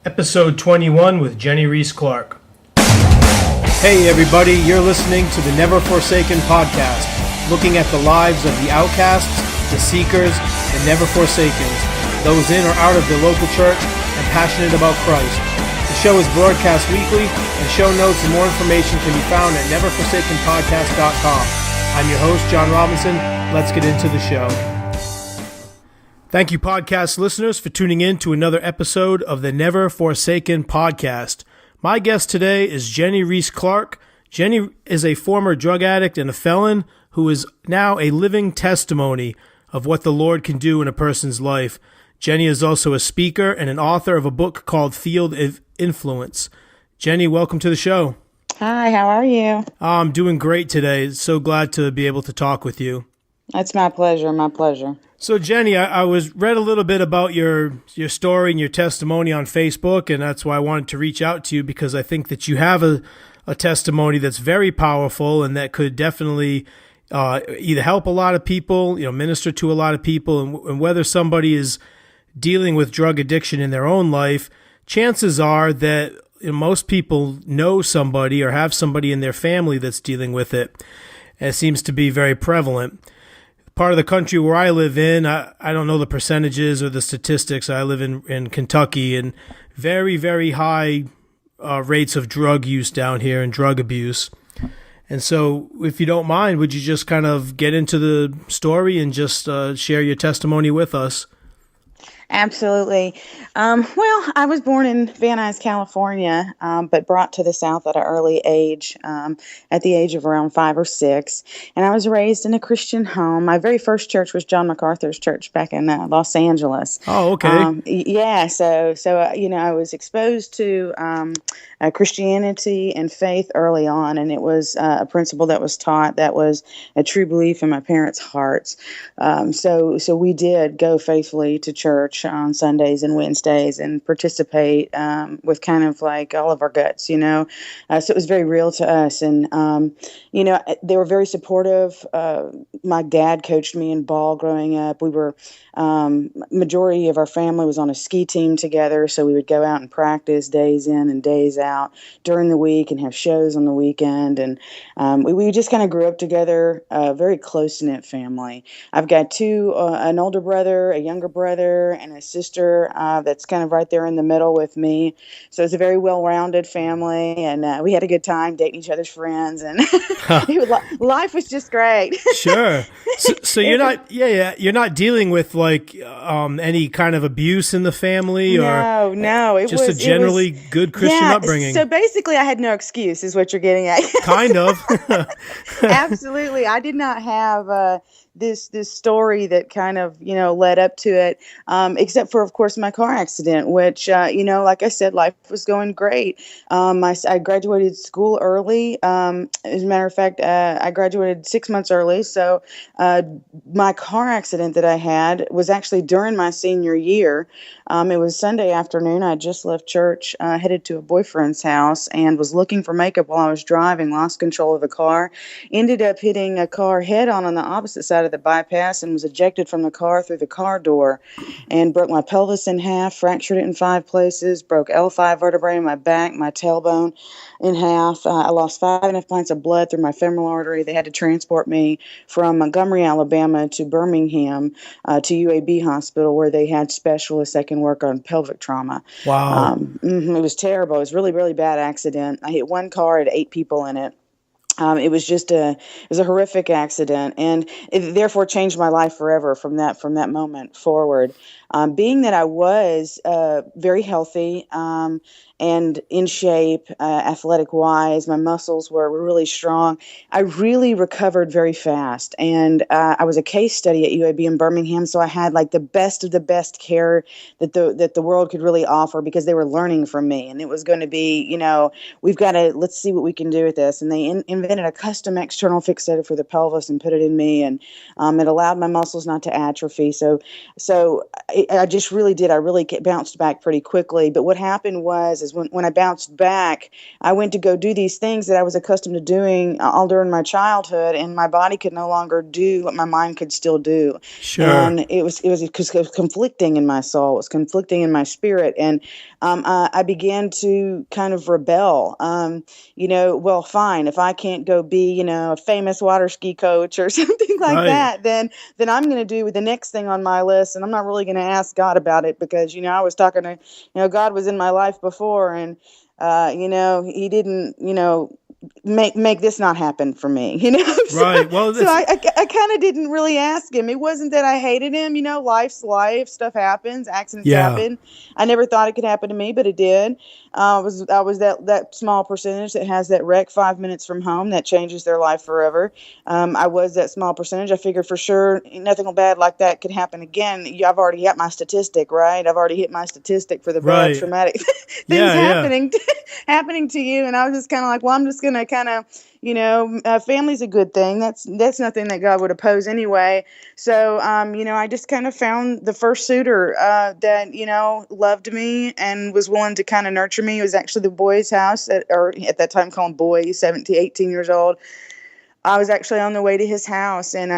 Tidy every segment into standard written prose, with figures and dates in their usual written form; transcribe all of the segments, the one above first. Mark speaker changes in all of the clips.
Speaker 1: Episode 21 with Jenny Reese Clark.
Speaker 2: Hey everybody, you're listening to the Never Forsaken podcast, looking at the lives of the outcasts, the seekers, the never forsakens, those in or out of the local church and passionate about Christ. The show is broadcast weekly, and show notes and more information can be found at neverforsakenpodcast.com. I'm your host, John Robinson. Let's get into the show. Thank you, podcast listeners, for tuning in to another episode of the Never Forsaken podcast. My guest today is Jenny Reese Clark. Jenny is a former drug addict and a felon who is now a living testimony of what the Lord can do in a person's life. Jenny is also a speaker and an author of a book called Field of Influence. Jenny, welcome to the show.
Speaker 3: Hi, how are you?
Speaker 2: I'm doing great today. So glad to be able to talk with you.
Speaker 3: It's my pleasure, my pleasure.
Speaker 2: So Jenny, I read a little bit about your story and your testimony on Facebook, and that's why I wanted to reach out to you, because I think that you have a testimony that's very powerful and that could definitely either help a lot of people, minister to a lot of people, and whether somebody is dealing with drug addiction in their own life, chances are that most people know somebody or have somebody in their family that's dealing with it. And it seems to be very prevalent. Part of the country where I live in, I don't know the percentages or the statistics. I live in Kentucky, and very, very high rates of drug use down here and drug abuse. And so if you don't mind, would you just kind of get into the story and just share your testimony with us?
Speaker 3: Absolutely. Well, I was born in Van Nuys, California, but brought to the South at an early age, at the age of around 5 or 6. And I was raised in a Christian home. My very first church was John MacArthur's church back in Los Angeles.
Speaker 2: Oh, okay.
Speaker 3: Yeah. So I was exposed to Christianity and faith early on, and it was a principle that was taught that was a true belief in my parents' hearts. So we did go faithfully to church on Sundays and Wednesdays and participate with kind of like all of our guts, so it was very real to us. And, they were very supportive. My dad coached me in ball growing up. We were, majority of our family was on a ski team together, so we would go out and practice days in and days out during the week and have shows on the weekend. And we just kind of grew up together, a very close-knit family. I've got an older brother, a younger brother, and a sister that's kind of right there in the middle with me. So it's a very well-rounded family, and we had a good time dating each other's friends, and life was just great.
Speaker 2: Sure. So you're not dealing with like any kind of abuse in the family, or
Speaker 3: no, it
Speaker 2: just
Speaker 3: was
Speaker 2: a generally good Christian upbringing.
Speaker 3: So basically, I had no excuse, is what you're getting at.
Speaker 2: Kind of.
Speaker 3: Absolutely, I did not have this story that kind of led up to it, except for, of course, my car accident, which like I said, life was going great. I graduated school early. As a matter of fact, I graduated 6 months early. So my car accident that I had was actually during my senior year. It was Sunday afternoon. I just left church, headed to a boyfriend's house, and was looking for makeup while I was driving, lost control of the car, ended up hitting a car head on the opposite side of the bypass, and was ejected from the car through the car door, and broke my pelvis in half, fractured it in 5 places, broke L5 vertebrae in my back, my tailbone in half. I lost 5.5 pints of blood through my femoral artery. They had to transport me from Montgomery, Alabama to Birmingham to UAB hospital, where they had specialists that can work on pelvic trauma.
Speaker 2: Wow.
Speaker 3: It was terrible. It was really, really bad accident. I hit one car, had 8 people in it. It was a horrific accident, and it therefore changed my life forever from that moment forward. Being that I was very healthy and in shape, athletic-wise, my muscles were really strong, I really recovered very fast. And I was a case study at UAB in Birmingham, so I had like the best of the best care that the world could really offer, because they were learning from me. And it was going to be, let's see what we can do with this. And they invented a custom external fixator for the pelvis and put it in me, and it allowed my muscles not to atrophy. So I just really did. I really bounced back pretty quickly. But what happened is when I bounced back, I went to go do these things that I was accustomed to doing all during my childhood, and my body could no longer do what my mind could still do.
Speaker 2: Sure.
Speaker 3: And it was conflicting in my soul. It was conflicting in my spirit, and I began to kind of rebel. Well, fine, if I can't go be, a famous water ski coach or something like that, then I'm going to do the next thing on my list, and I'm not really going to ask God about it because, I was talking to, God was in my life before, and he didn't, make this not happen for me,
Speaker 2: Right. Well,
Speaker 3: so I kind of didn't really ask him. It wasn't that I hated him, life's life, stuff happens, accidents happen. I never thought it could happen to me, but it did. I was that small percentage that has that wreck 5 minutes from home that changes their life forever. I was that small percentage. I figured for sure nothing bad like that could happen again. I've already got my statistic, right? I've already hit my statistic for the bad traumatic things happening to you. And I was just kind of like, well, I'm just going to kind of, family's a good thing. That's nothing that God would oppose anyway. So, I just kind of found the first suitor that, loved me and was willing to kind of nurture me. It was actually the boy's house, or at that time called boy, 17, 18 years old. I was actually on the way to his house, and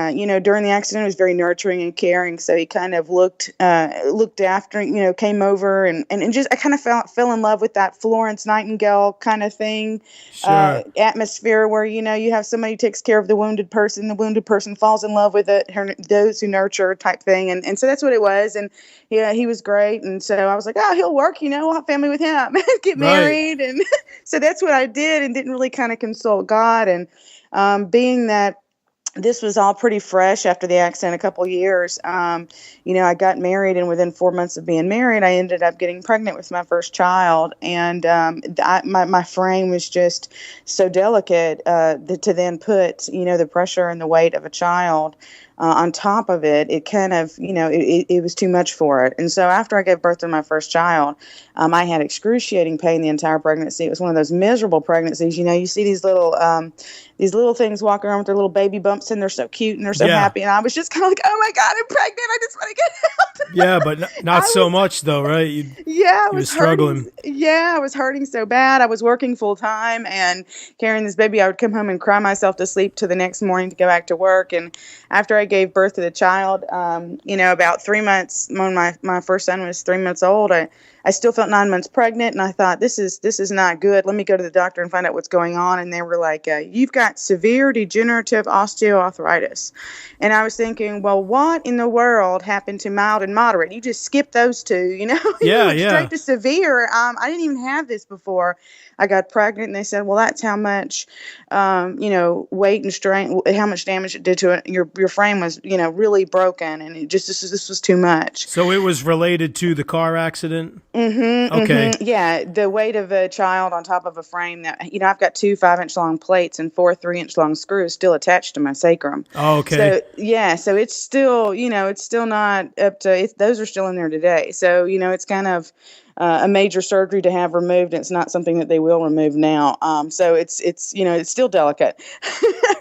Speaker 3: during the accident, it was very nurturing and caring. So he kind of looked after, came over, and just I kind of fell in love with that Florence Nightingale kind of thing, atmosphere where you have somebody who takes care of the wounded person falls in love with those who nurture type thing, and so that's what it was. And yeah, he was great, and so I was like, oh, he'll work, we'll have family with him, get married, and so that's what I did, and didn't really kind of consult God. And being that this was all pretty fresh after the accident, a couple years, I got married, and within 4 months of being married, I ended up getting pregnant with my first child. And my frame was just so delicate to then put, the pressure and the weight of a child on top of it. It kind of, it was too much for it. And so after I gave birth to my first child, I had excruciating pain the entire pregnancy. It was one of those miserable pregnancies. You see these little things walking around with their little baby bumps, and they're so cute and they're so happy. And I was just kind of like, oh my God, I'm pregnant. I just want to get out.
Speaker 2: Yeah, but not so much though, right?
Speaker 3: I was
Speaker 2: struggling.
Speaker 3: I was hurting so bad. I was working full time and carrying this baby. I would come home and cry myself to sleep to the next morning to go back to work. And after I gave birth to the child, about 3 months, when my first son was 3 months old, I still felt 9 months pregnant, and I thought, this is not good. Let me go to the doctor and find out what's going on. And they were like, you've got severe degenerative osteoarthritis. And I was thinking, well, what in the world happened to mild and moderate? You just skip those two, straight to severe. I didn't even have this before I got pregnant, and they said, well, that's how much, weight and strain, how much damage it did to it. Your frame was, really broken, and it just, this was too much.
Speaker 2: So it was related to the car accident?
Speaker 3: Mm-hmm.
Speaker 2: Okay.
Speaker 3: Mm-hmm. Yeah. The weight of a child on top of a frame that, I've got 2 5-inch long plates and 4 3-inch long screws still attached to my sacrum.
Speaker 2: Oh, okay.
Speaker 3: So it's still, it's still not up to, those are still in there today. So, it's kind of, a major surgery to have removed. And it's not something that they will remove now. So it's still delicate.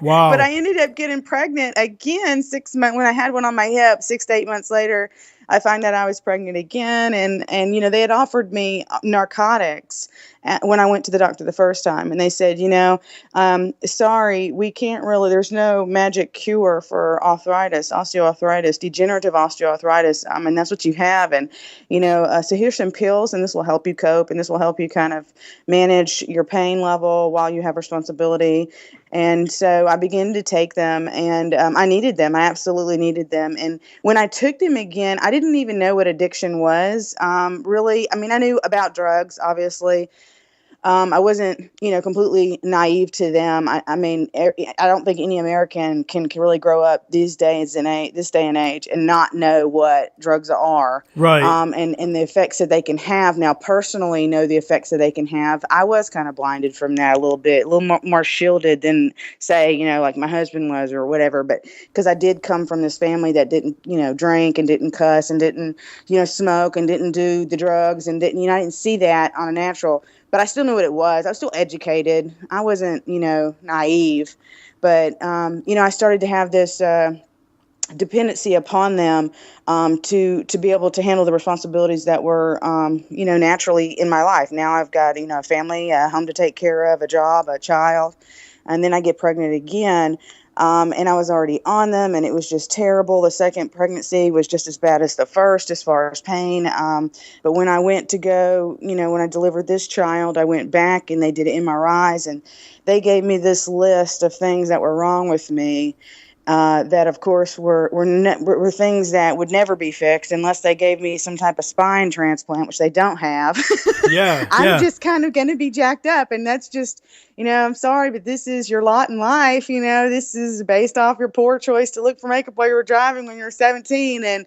Speaker 2: Wow.
Speaker 3: But I ended up getting pregnant again 6 months when I had one on my hip. 6 to 8 months later, I find out I was pregnant again. And they had offered me narcotics when I went to the doctor the first time. And they said, sorry, we can't really, there's no magic cure for osteoarthritis, degenerative osteoarthritis. And that's what you have. And, so here's some pills, and this will help you cope, and this will help you kind of manage your pain level while you have responsibility. And so I began to take them, and I needed them. I absolutely needed them. And when I took them again, I didn't even know what addiction was. Really, I knew about drugs, obviously. I wasn't, completely naive to them. I don't think any American can really grow up this day and age and not know what drugs are.
Speaker 2: Right.
Speaker 3: And the effects that they can have. Now, personally, know the effects that they can have. I was kind of blinded from that a little more shielded than, say, like my husband was or whatever. But because I did come from this family that didn't, drink and didn't cuss and didn't, smoke and didn't do the drugs and didn't, I didn't see that on a natural. but I still knew what it was. I was still educated. I wasn't, naive, but, I started to have this, dependency upon them, to be able to handle the responsibilities that were, naturally in my life. Now I've got, a family, a home to take care of, a job, a child, and then I get pregnant again. And I was already on them, and it was just terrible. The second pregnancy was just as bad as the first as far as pain. But when I went to go, when I delivered this child, I went back and they did MRIs, and they gave me this list of things that were wrong with me. That of course were things that would never be fixed unless they gave me some type of spine transplant, which they don't have.
Speaker 2: Yeah,
Speaker 3: I'm just kind of going to be jacked up, and that's just, I'm sorry, but this is your lot in life. This is based off your poor choice to look for makeup while you were driving when you were 17, and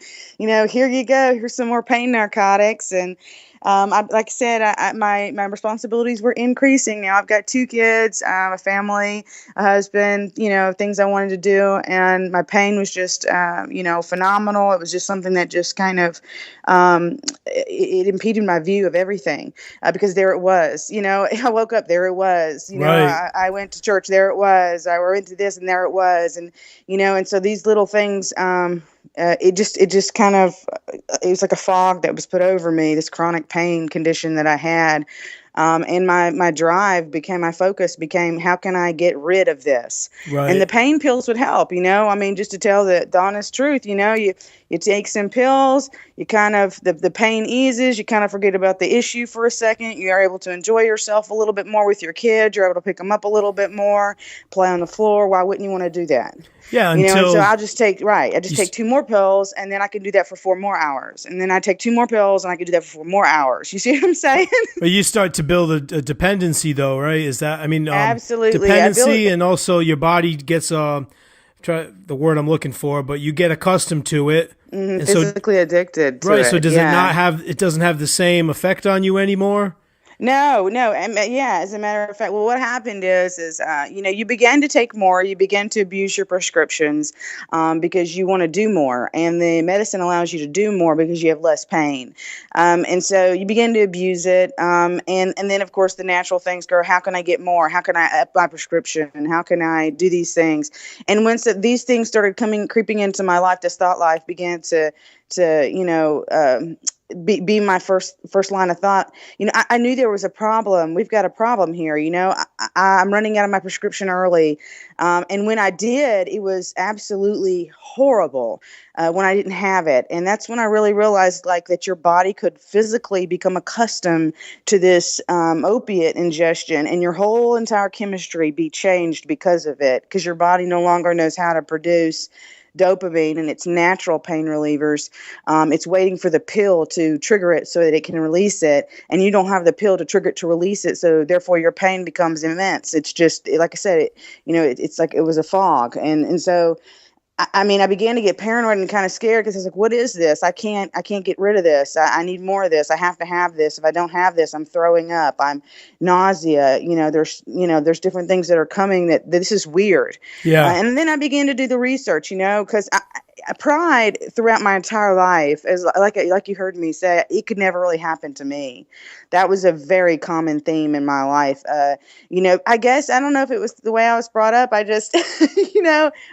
Speaker 3: here you go. Here's some more pain narcotics, and like I said, my responsibilities were increasing. Now I've got 2 kids, a family, a husband, things I wanted to do. And my pain was just, phenomenal. It was just something that just kind of, it impeded my view of everything, because there it was, I woke up, there it was,
Speaker 2: Right.
Speaker 3: I went to church, there it was, I went to this and there it was. And, and so these little things, it just kind of, it was like a fog that was put over me, this chronic pain condition that I had. And my drive became, my focus became, how can I get rid of this?
Speaker 2: Right.
Speaker 3: And the pain pills would help, just to tell the honest truth, you take some pills, you kind of, the pain eases, you kind of forget about the issue for a second. You are able to enjoy yourself a little bit more with your kids. You're able to pick them up a little bit more, play on the floor. Why wouldn't you want to do that?
Speaker 2: Yeah.
Speaker 3: And so I'll just take 2 more pills, and then I can do that for 4 more hours. And then I take 2 more pills and I can do that for 4 more hours. You see what I'm saying?
Speaker 2: But you start to build a dependency, though, right? Is that,
Speaker 3: Absolutely.
Speaker 2: dependency, and also your body gets, try the word I'm looking for, but you get accustomed to it.
Speaker 3: And physically addicted to
Speaker 2: right.
Speaker 3: it.
Speaker 2: So it doesn't have the same effect on you anymore?
Speaker 3: No. And, as a matter of fact, well, what happened is, you began to take more, you began to abuse your prescriptions, because you want to do more, and the medicine allows you to do more because you have less pain. And so you begin to abuse it. And then of course the natural things go, how can I get more? How can I up my prescription? How can I do these things? And once these things started creeping into my life, this thought life began to be my first line of thought. I knew there was a problem. We've got a problem here. I'm running out of my prescription early. And when I did, it was absolutely horrible when I didn't have it. And that's when I really realized that your body could physically become accustomed to this opiate ingestion, and your whole entire chemistry be changed because of it, because your body no longer knows how to produce dopamine and its natural pain relievers. It's waiting for the pill to trigger it so that it can release it, and you don't have the pill to trigger it to release it, so therefore your pain becomes immense. It's just, like I said, it's like it was a fog. And so I began to get paranoid and kind of scared, because I was like, what is this? I can't get rid of this. I need more of this. I have to have this. If I don't have this, I'm throwing up. I'm nausea. There's different things that are coming that this is weird.
Speaker 2: Yeah.
Speaker 3: And then I began to do the research, because pride throughout my entire life, is like you heard me say, it could never really happen to me. That was a very common theme in my life. I guess, I don't know if it was the way I was brought up. I just,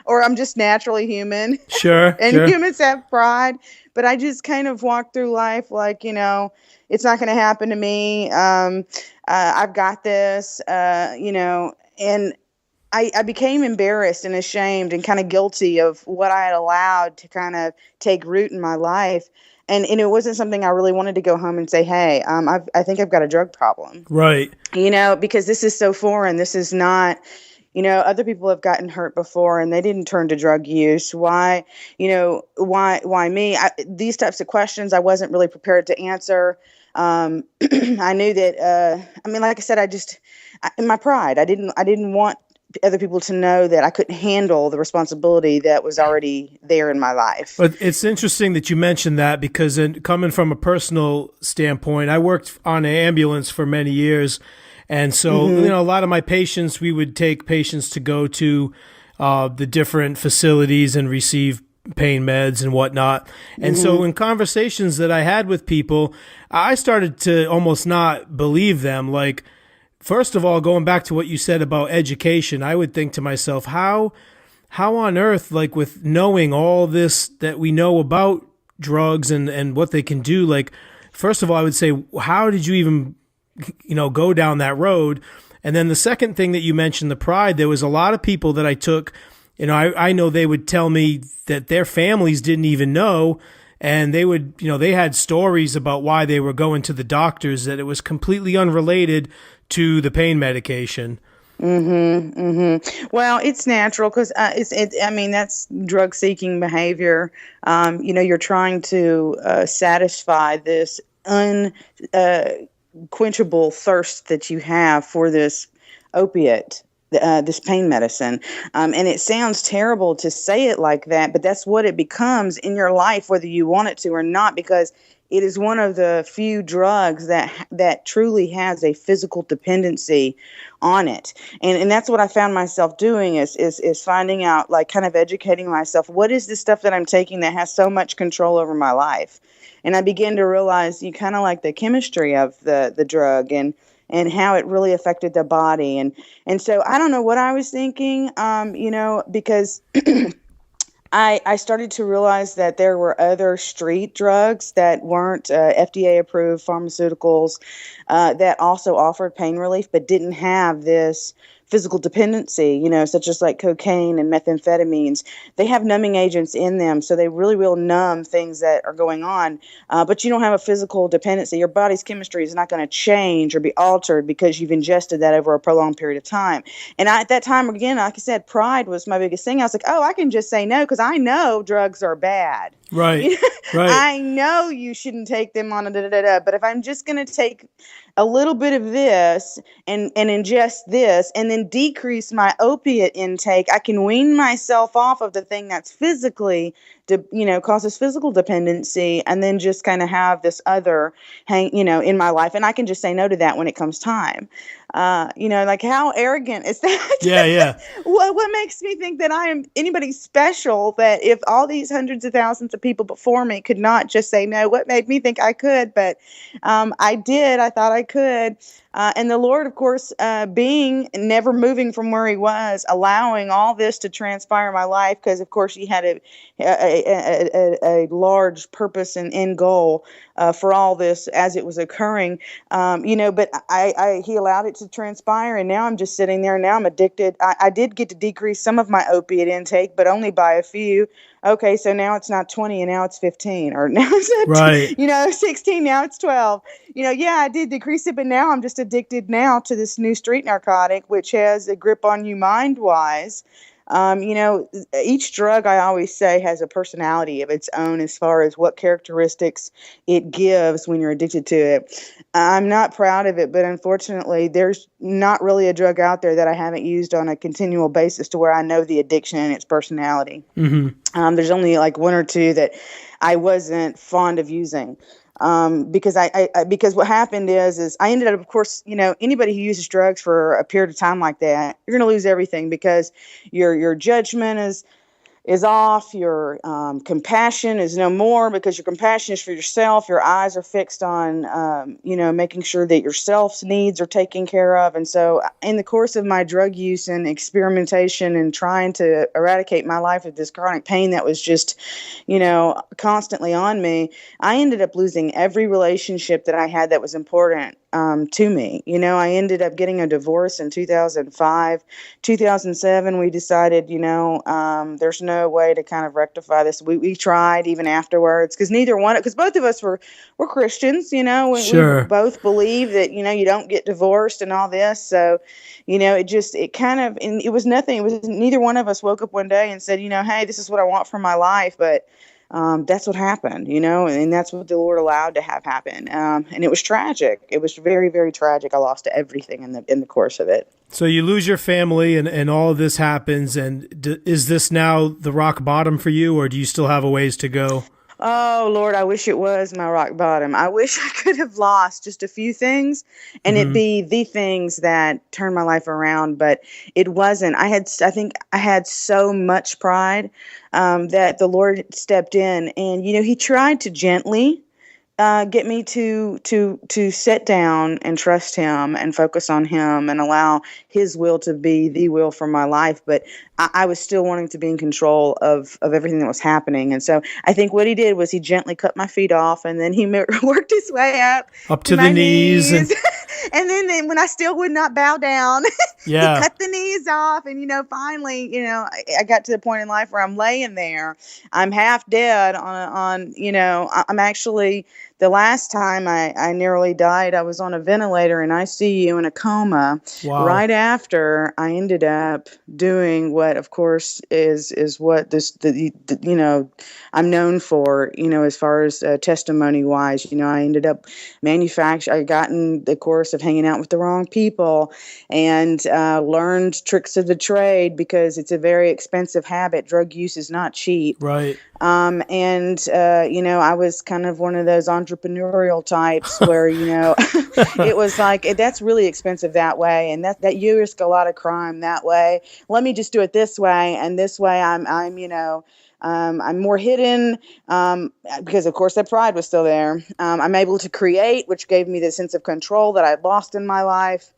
Speaker 3: or I'm just naturally human.
Speaker 2: Sure.
Speaker 3: And
Speaker 2: sure.
Speaker 3: humans have pride, but I just kind of walk through life like, it's not going to happen to me. I've got this, and I became embarrassed and ashamed and kind of guilty of what I had allowed to kind of take root in my life. And it wasn't something I really wanted to go home and say, hey, I think I've got a drug problem.
Speaker 2: Right.
Speaker 3: Because this is so foreign. This is not, other people have gotten hurt before and they didn't turn to drug use. Why, why me? These types of questions I wasn't really prepared to answer. I knew that, like I said, in my pride, I didn't want other people to know that I couldn't handle the responsibility that was already there in my life.
Speaker 2: But it's interesting that you mentioned that, because coming from a personal standpoint, I worked on an ambulance for many years. And so, a lot of my patients, we would take patients to go to the different facilities and receive pain meds and whatnot. And so in conversations that I had with people, I started to almost not believe them. Like, first of all, going back to what you said about education, I would think to myself, how on earth, like with knowing all this that we know about drugs and what they can do, like, first of all, I would say, how did you even, go down that road? And then the second thing that you mentioned, the pride, there was a lot of people that I took, I know they would tell me that their families didn't even know. And they would, they had stories about why they were going to the doctors, that it was completely unrelated to the pain medication.
Speaker 3: Well, it's natural because that's drug seeking behavior. You're trying to satisfy this unquenchable thirst that you have for this opiate, this pain medicine. And it sounds terrible to say it like that, but that's what it becomes in your life, whether you want it to or not, because it is one of the few drugs that truly has a physical dependency on it. And that's what I found myself doing is finding out, like, kind of educating myself. What is this stuff that I'm taking that has so much control over my life? And I began to realize you kind of like the chemistry of the drug and how it really affected the body. And so I don't know what I was thinking, because I started to realize that there were other street drugs that weren't FDA-approved pharmaceuticals that also offered pain relief but didn't have this physical dependency, such as like cocaine and methamphetamines. They have numbing agents in them, so they really will numb things that are going on. But you don't have a physical dependency. Your body's chemistry is not going to change or be altered because you've ingested that over a prolonged period of time. And at that time, again, like I said, pride was my biggest thing. I was like, oh, I can just say no because I know drugs are bad.
Speaker 2: Right, right.
Speaker 3: I know you shouldn't take them on but if I'm just going to take a little bit of this and ingest this and then decrease my opiate intake, I can wean myself off of the thing that's physically, causes physical dependency, and then just kind of have this other in my life. And I can just say no to that when it comes time. Like, how arrogant is that?
Speaker 2: Yeah.
Speaker 3: What makes me think that I am anybody special, that if all these hundreds of thousands of people before me could not just say no, what made me think I could? But I did. I thought I could. And the Lord, of course, being never moving from where he was, allowing all this to transpire in my life, because, of course, he had a large purpose and end goal for all this as it was occurring, but he allowed it to transpire, and now I'm just sitting there. Now I'm addicted. I did get to decrease some of my opiate intake, but only by a few. Okay, so now it's not 20, and now it's 15, or now it's 16, now it's 12. I did decrease it, but now I'm just addicted now to this new street narcotic, which has a grip on you mind-wise. Each drug, I always say, has a personality of its own as far as what characteristics it gives when you're addicted to it. I'm not proud of it, but unfortunately, there's not really a drug out there that I haven't used on a continual basis to where I know the addiction and its personality. Mm-hmm. There's only like one or two that I wasn't fond of using. Because because what happened is I ended up, of course, anybody who uses drugs for a period of time like that, you're going to lose everything because your judgment is off. Your compassion is no more, because your compassion is for yourself. Your eyes are fixed on, making sure that yourself's needs are taken care of. And so in the course of my drug use and experimentation and trying to eradicate my life of this chronic pain that was just, constantly on me, I ended up losing every relationship that I had that was important to me. I ended up getting a divorce in 2005. 2007, we decided, there's no way to kind of rectify this. We tried even afterwards, because both of us were Christians,
Speaker 2: Sure.
Speaker 3: We both believe that, you don't get divorced and all this. So, it was nothing. It was neither one of us woke up one day and said, hey, this is what I want for my life. But that's what happened, and that's what the Lord allowed to have happen. And it was tragic. It was very, very tragic. I lost everything in the course of it.
Speaker 2: So you lose your family and all of this happens. And is this now the rock bottom for you, or do you still have a ways to go?
Speaker 3: Oh, Lord, I wish it was my rock bottom. I wish I could have lost just a few things and it be the things that turned my life around, but it wasn't. I think I had so much pride that the Lord stepped in and, he tried to gently get me to sit down and trust him and focus on him and allow his will to be the will for my life. But I was still wanting to be in control of everything that was happening. And so I think what he did was he gently cut my feet off and then he worked his way up
Speaker 2: to
Speaker 3: my
Speaker 2: the knees.
Speaker 3: And then when I still would not bow down, he
Speaker 2: Yeah.
Speaker 3: cut the knees off. And, finally, I got to the point in life where I'm laying there. I'm half dead I'm actually, the last time I nearly died, I was on a ventilator in ICU in a coma.
Speaker 2: Wow.
Speaker 3: Right after I ended up doing what, of course, is what I'm known for, as far as testimony wise. I ended up I got in the course of hanging out with the wrong people and learned tricks of the trade because it's a very expensive habit. Drug use is not cheap.
Speaker 2: Right.
Speaker 3: I was kind of one of those entrepreneurial types where, it was like, that's really expensive that way. And that you risk a lot of crime that way. Let me just do it this way. And this way I'm more hidden because, of course, that pride was still there. I'm able to create, which gave me the sense of control that I'd lost in my life.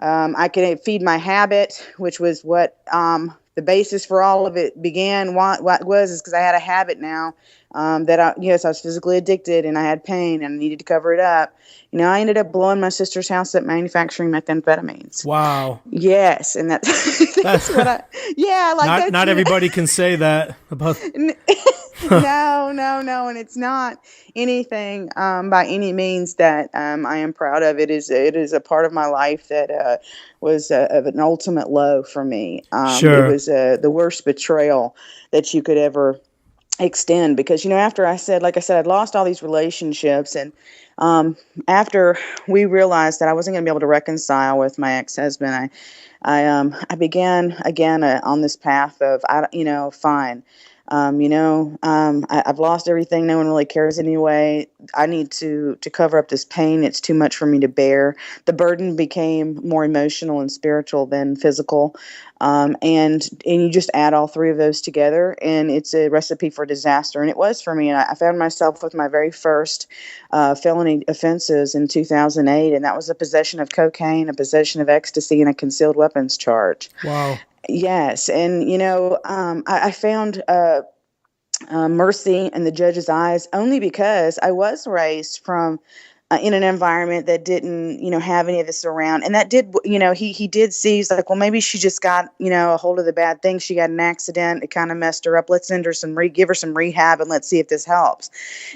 Speaker 3: I could feed my habit, which was what the basis for all of it began. What was is because I had a habit now that I was physically addicted and I had pain and I needed to cover it up. I ended up blowing my sister's house up manufacturing methamphetamines.
Speaker 2: Wow.
Speaker 3: Yes, and that's what
Speaker 2: not everybody can say that about.
Speaker 3: No, and it's not anything by any means that I am proud of. It is a part of my life that was of an ultimate low for me.
Speaker 2: Sure.
Speaker 3: It was the worst betrayal that you could ever extend because after like I said, I'd lost all these relationships, and after we realized that I wasn't going to be able to reconcile with my ex-husband, I began again on this path of fine. I've lost everything. No one really cares anyway. I need to cover up this pain. It's too much for me to bear. The burden became more emotional and spiritual than physical. And you just add all three of those together and it's a recipe for disaster. And it was for me. And I found myself with my very first felony offenses in 2008. And that was a possession of cocaine, a possession of ecstasy, and a concealed weapons charge.
Speaker 2: Wow.
Speaker 3: Yes. And, I found mercy in the judge's eyes only because I was raised from in an environment that didn't, have any of this around. And that did, he did see, he's like, well, maybe she just got, a hold of the bad thing. She got an accident. It kind of messed her up. Let's send her give her some rehab and let's see if this helps.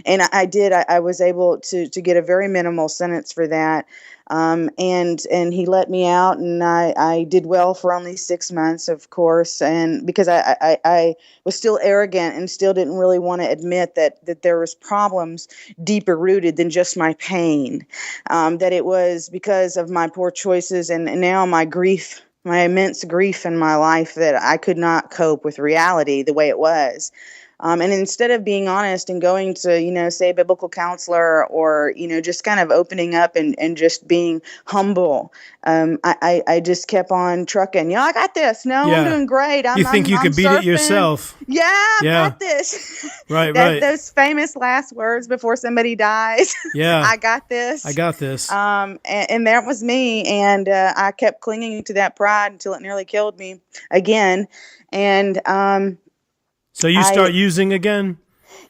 Speaker 3: And I did. I was able to get a very minimal sentence for that. And he let me out and I did well for only 6 months, of course. And because I was still arrogant and still didn't really want to admit that there was problems deeper rooted than just my pain, that it was because of my poor choices and now my grief, my immense grief in my life that I could not cope with reality the way it was. And instead of being honest and going to, say a biblical counselor or, just kind of opening up and just being humble, I just kept on trucking. I got this. No, I'm doing great.
Speaker 2: You think you could beat it yourself?
Speaker 3: Yeah, I got this.
Speaker 2: Right.
Speaker 3: Those famous last words before somebody dies.
Speaker 2: Yeah.
Speaker 3: I got this.
Speaker 2: I got this.
Speaker 3: And that was me. And I kept clinging to that pride until it nearly killed me again. And
Speaker 2: so you start using again?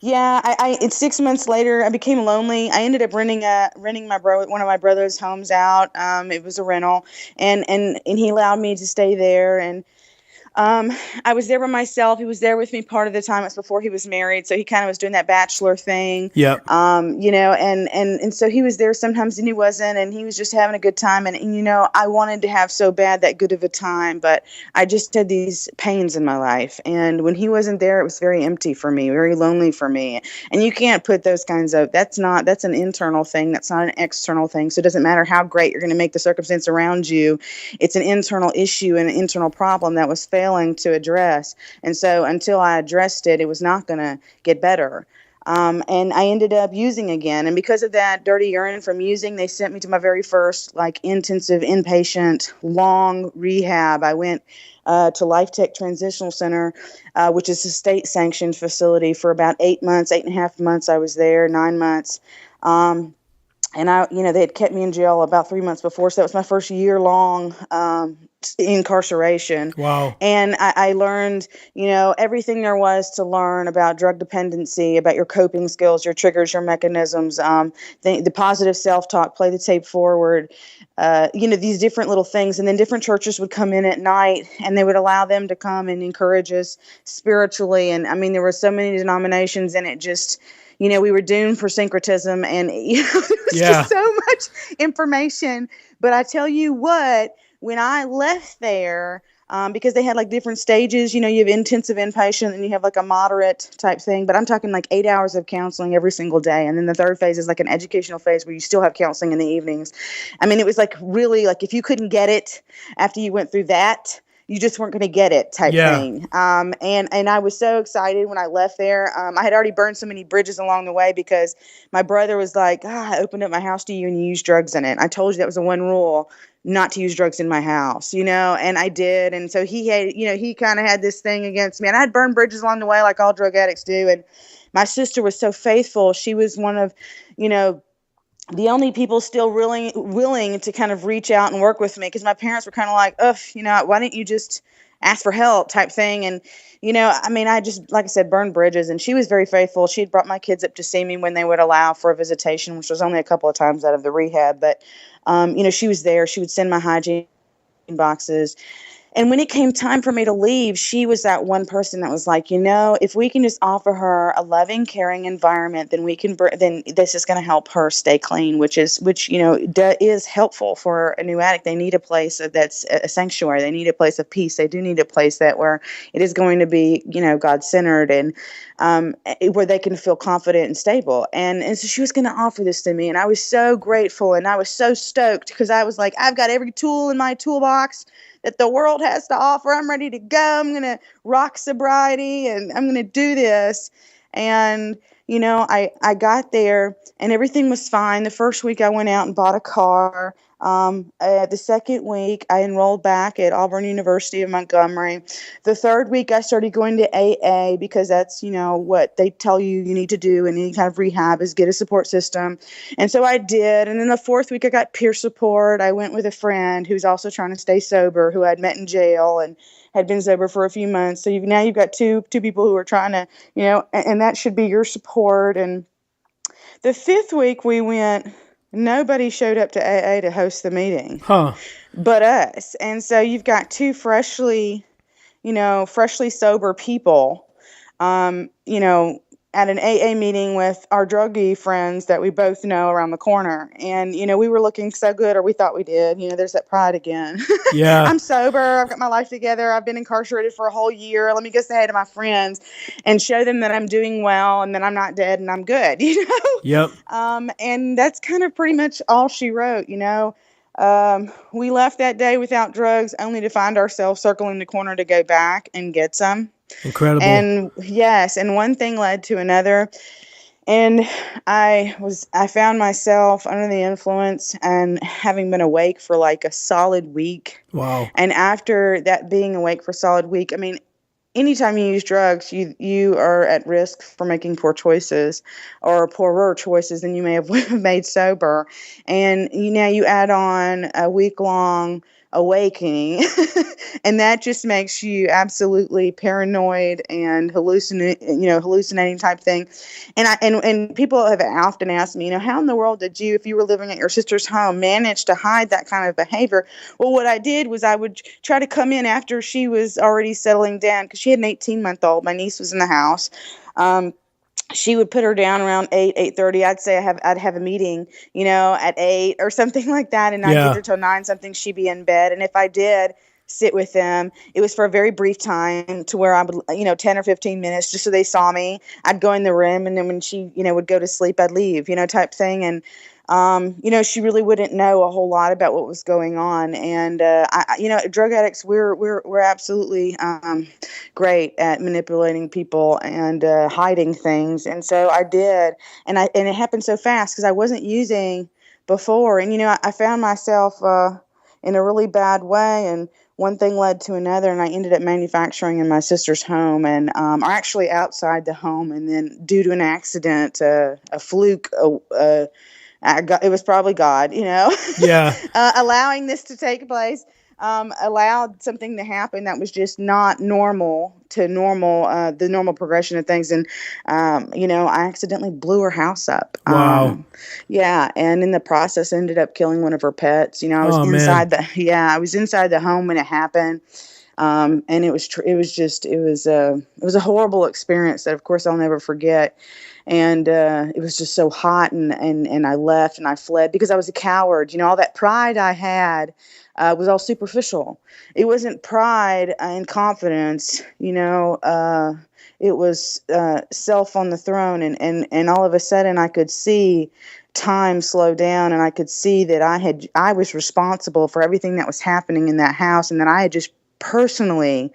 Speaker 3: Yeah, it's 6 months later. I became lonely. I ended up renting one of my brother's homes out. It was a rental, and he allowed me to stay there. And I was there by myself. He was there with me part of the time. It was before he was married, so he kind of was doing that bachelor thing.
Speaker 2: Yeah.
Speaker 3: And so he was there sometimes and he wasn't, and he was just having a good time. And I wanted to have so bad that good of a time, but I just had these pains in my life. And when he wasn't there, it was very empty for me, very lonely for me. And you can't put those kinds of, that's an internal thing. That's not an external thing. So it doesn't matter how great you're going to make the circumstance around you. It's an internal issue and an internal problem that was failing to address. And so until I addressed it, it was not going to get better. And I ended up using again. And because of that dirty urine from using, they sent me to my very first like intensive inpatient long rehab. I went to Life Tech Transitional Center, which is a state sanctioned facility, for about 8 months, 8.5 months. I was there, 9 months. And they had kept me in jail about 3 months before. So that was my first year-long incarceration.
Speaker 2: Wow.
Speaker 3: And I learned, everything there was to learn about drug dependency, about your coping skills, your triggers, your mechanisms, the positive self-talk, play the tape forward, these different little things. And then different churches would come in at night and they would allow them to come and encourage us spiritually. And I mean, there were so many denominations, and it just, we were doomed for syncretism, and there was just so much information. But I tell you what, when I left there, because they had like different stages, you have intensive inpatient and you have like a moderate type thing, but I'm talking like 8 hours of counseling every single day. And then the third phase is like an educational phase where you still have counseling in the evenings. I mean, it was like really like if you couldn't get it after you went through that, you just weren't going to get it type thing. And I was so excited when I left there. I had already burned so many bridges along the way because my brother was like, I opened up my house to you and you used drugs in it. I told you that was the one rule, not to use drugs in my house, and I did. And so he had, he kind of had this thing against me, and I'd burned bridges along the way like all drug addicts do. And my sister was so faithful. She was one of, the only people still really willing to kind of reach out and work with me, because my parents were kind of like, why don't you just ask for help type thing. And, I just, like I said, burned bridges. And she was very faithful. She had brought my kids up to see me when they would allow for a visitation, which was only a couple of times out of the rehab. But, she was there. She would send my hygiene boxes. And when it came time for me to leave, she was that one person that was like, if we can just offer her a loving, caring environment, then then this is going to help her stay clean, which is helpful for a new addict. They need a place that's a sanctuary. They need a place of peace. They do need a place where it is going to be, God-centered, and where they can feel confident and stable. And so she was going to offer this to me, and I was so grateful, and I was so stoked, because I was like, I've got every tool in my toolbox that the world has to offer. I'm ready to go. I'm going to rock sobriety, and I'm going to do this. And, I got there and everything was fine. The first week I went out and bought a car. The second week I enrolled back at Auburn University of Montgomery. The third week I started going to AA, because that's, what they tell you need to do in any kind of rehab is get a support system. And so I did. And then the fourth week I got peer support. I went with a friend who's also trying to stay sober, who I'd met in jail and had been sober for a few months. So now you've got two people who are trying to, and that should be your support. And the fifth week we went, nobody showed up to AA to host the meeting, but us. And so you've got two freshly sober people, at an AA meeting with our druggie friends that we both know around the corner. And, we were looking so good, or we thought we did. There's that pride again.
Speaker 2: Yeah.
Speaker 3: I'm sober. I've got my life together. I've been incarcerated for a whole year. Let me go say hi to my friends and show them that I'm doing well and that I'm not dead and I'm good,
Speaker 2: Yep.
Speaker 3: And that's kind of pretty much all she wrote, We left that day without drugs, only to find ourselves circling the corner to go back and get some.
Speaker 2: Incredible.
Speaker 3: And yes, and one thing led to another. And I found myself under the influence and having been awake for like a solid week.
Speaker 2: Wow.
Speaker 3: And after that, being awake for a solid week, anytime you use drugs, you are at risk for making poor choices, or poorer choices than you may have made sober. And you add on a week-long awakening, and that just makes you absolutely paranoid and hallucinating type thing. And people have often asked me, how in the world did you, if you were living at your sister's home, manage to hide that kind of behavior? Well, what I did was I would try to come in after she was already settling down, because she had an 18-month-old. My niece was in the house. She would put her down around 8:30. I'd say I'd have a meeting, at 8 or something like that. And I'd get her till 9 something. She'd be in bed. And if I did sit with them, it was for a very brief time, to where I would, 10 or 15 minutes, just so they saw me. I'd go in the room, and then when she, would go to sleep, I'd leave, type thing. And she really wouldn't know a whole lot about what was going on. And, drug addicts, we're absolutely, great at manipulating people and, hiding things. And so I did, and it happened so fast because I wasn't using before. And, I found myself, in a really bad way, and one thing led to another, and I ended up manufacturing in my sister's home, and or actually outside the home. And then, due to an accident, a fluke, it was probably God,
Speaker 2: Yeah.
Speaker 3: allowing this to take place, allowed something to happen that was just not normal to the normal progression of things. And, I accidentally blew her house up.
Speaker 2: Wow.
Speaker 3: Yeah. And in the process, ended up killing one of her pets. I was
Speaker 2: Oh,
Speaker 3: inside
Speaker 2: man.
Speaker 3: I was inside the home when it happened. And it was a horrible experience that, of course, I'll never forget. And it was just so hot, and I left and I fled because I was a coward. All that pride I had was all superficial. It wasn't pride and confidence. It was self on the throne, and all of a sudden I could see time slow down, and I could see that I was responsible for everything that was happening in that house, and that I had just personally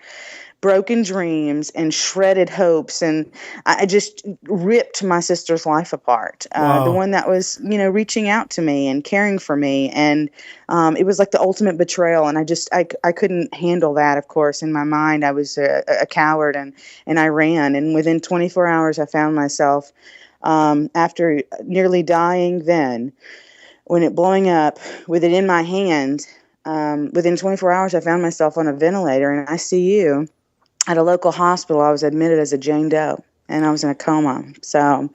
Speaker 3: broken dreams and shredded hopes, and I just ripped my sister's life apart.
Speaker 2: Wow.
Speaker 3: The one that was, reaching out to me and caring for me, and it was like the ultimate betrayal. And I couldn't handle that. Of course, in my mind, I was a coward, and I ran. And within 24 hours, I found myself, after nearly dying, then when it blowing up with it in my hand. Within 24 hours, I found myself on a ventilator in ICU at a local hospital. I was admitted as a Jane Doe, and I was in a coma. So,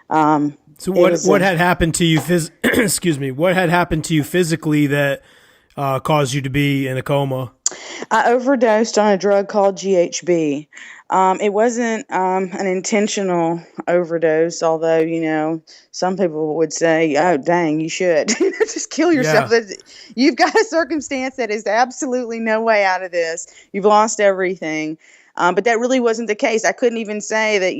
Speaker 2: what had happened to you? Excuse me. What had happened to you physically that caused you to be in a coma?
Speaker 3: I overdosed on a drug called GHB. It wasn't an intentional overdose, although, some people would say, oh, dang, you should just kill yourself.
Speaker 2: Yeah.
Speaker 3: You've got a circumstance that is absolutely no way out of this. You've lost everything. But that really wasn't the case. I couldn't even say that,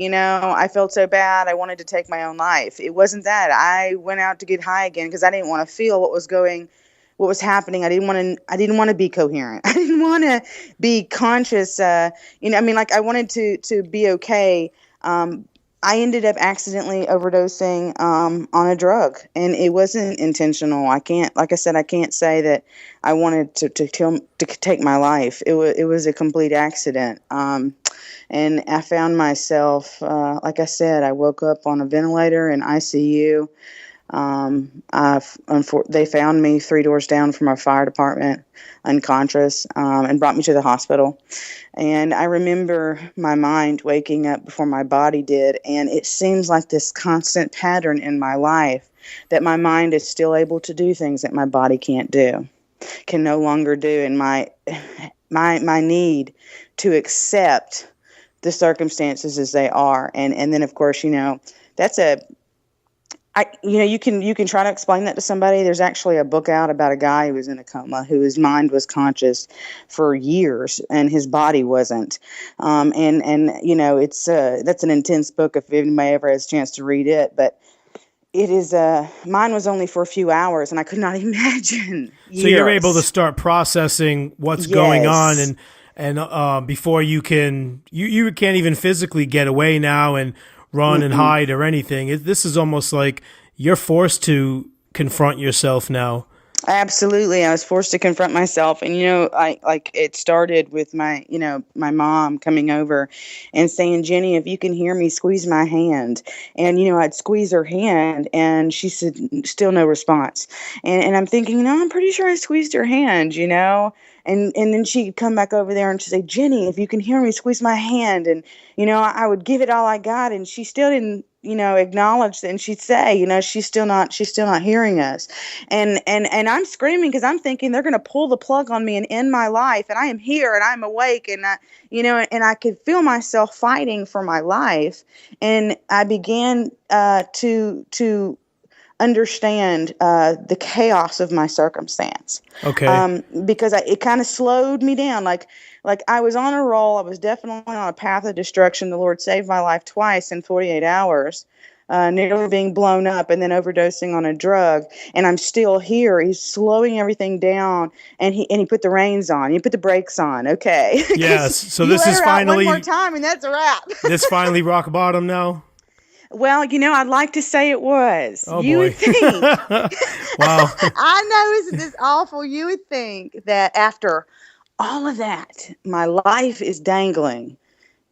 Speaker 3: I felt so bad I wanted to take my own life. It wasn't that. I went out to get high again because I didn't want to feel what was happening. I didn't want to be coherent. I didn't want to be conscious. I wanted to be okay. I ended up accidentally overdosing on a drug, and it wasn't intentional. Like I said, I can't say that I wanted to take my life. It was a complete accident. And I found myself, like I said, I woke up on a ventilator in ICU. They found me 3 doors down from our fire department, unconscious, and brought me to the hospital. And I remember my mind waking up before my body did. And it seems like this constant pattern in my life that my mind is still able to do things that my body can no longer do. And my need to accept the circumstances as they are. And then, of course, that's you can try to explain that to somebody. There's actually a book out about a guy who was in a coma, whose mind was conscious for years and his body wasn't. It's that's an intense book if anybody ever has a chance to read it. But it is mine was only for a few hours, and I could not imagine years.
Speaker 2: So you're able to start processing what's going on, and before you can't even physically get away now and run and hide or anything. This is almost like you're forced to confront yourself now.
Speaker 3: Absolutely. I was forced to confront myself. And, it started with my mom coming over and saying, Jenny, if you can hear me, squeeze my hand. And, I'd squeeze her hand, and she said, still no response. And I'm thinking, I'm pretty sure I squeezed her hand, And then she'd come back over there and she'd say, Jenny, if you can hear me, squeeze my hand. And, I would give it all I got, and she still didn't, acknowledge that. And she'd say, she's still not hearing us. And I'm screaming because I'm thinking they're going to pull the plug on me and end my life. And I am here and I'm awake, and and I could feel myself fighting for my life. And I began to understand the chaos of my circumstance.
Speaker 2: Okay.
Speaker 3: Because it kind of slowed me down. Like I was on a roll. I was definitely on a path of destruction. The Lord saved my life twice in 48 hours. nearly being blown up and then overdosing on a drug. And I'm still here. He's slowing everything down, and he put the reins on. He put the brakes on. Okay.
Speaker 2: Yes. So
Speaker 3: you
Speaker 2: this
Speaker 3: let
Speaker 2: is
Speaker 3: her out
Speaker 2: finally
Speaker 3: one more time, and that's a wrap.
Speaker 2: this finally rock bottom now.
Speaker 3: Well, I'd like to say it was.
Speaker 2: Oh
Speaker 3: You
Speaker 2: boy.
Speaker 3: would think.
Speaker 2: Wow.
Speaker 3: I know, isn't this awful? You would think that after all of that, my life is dangling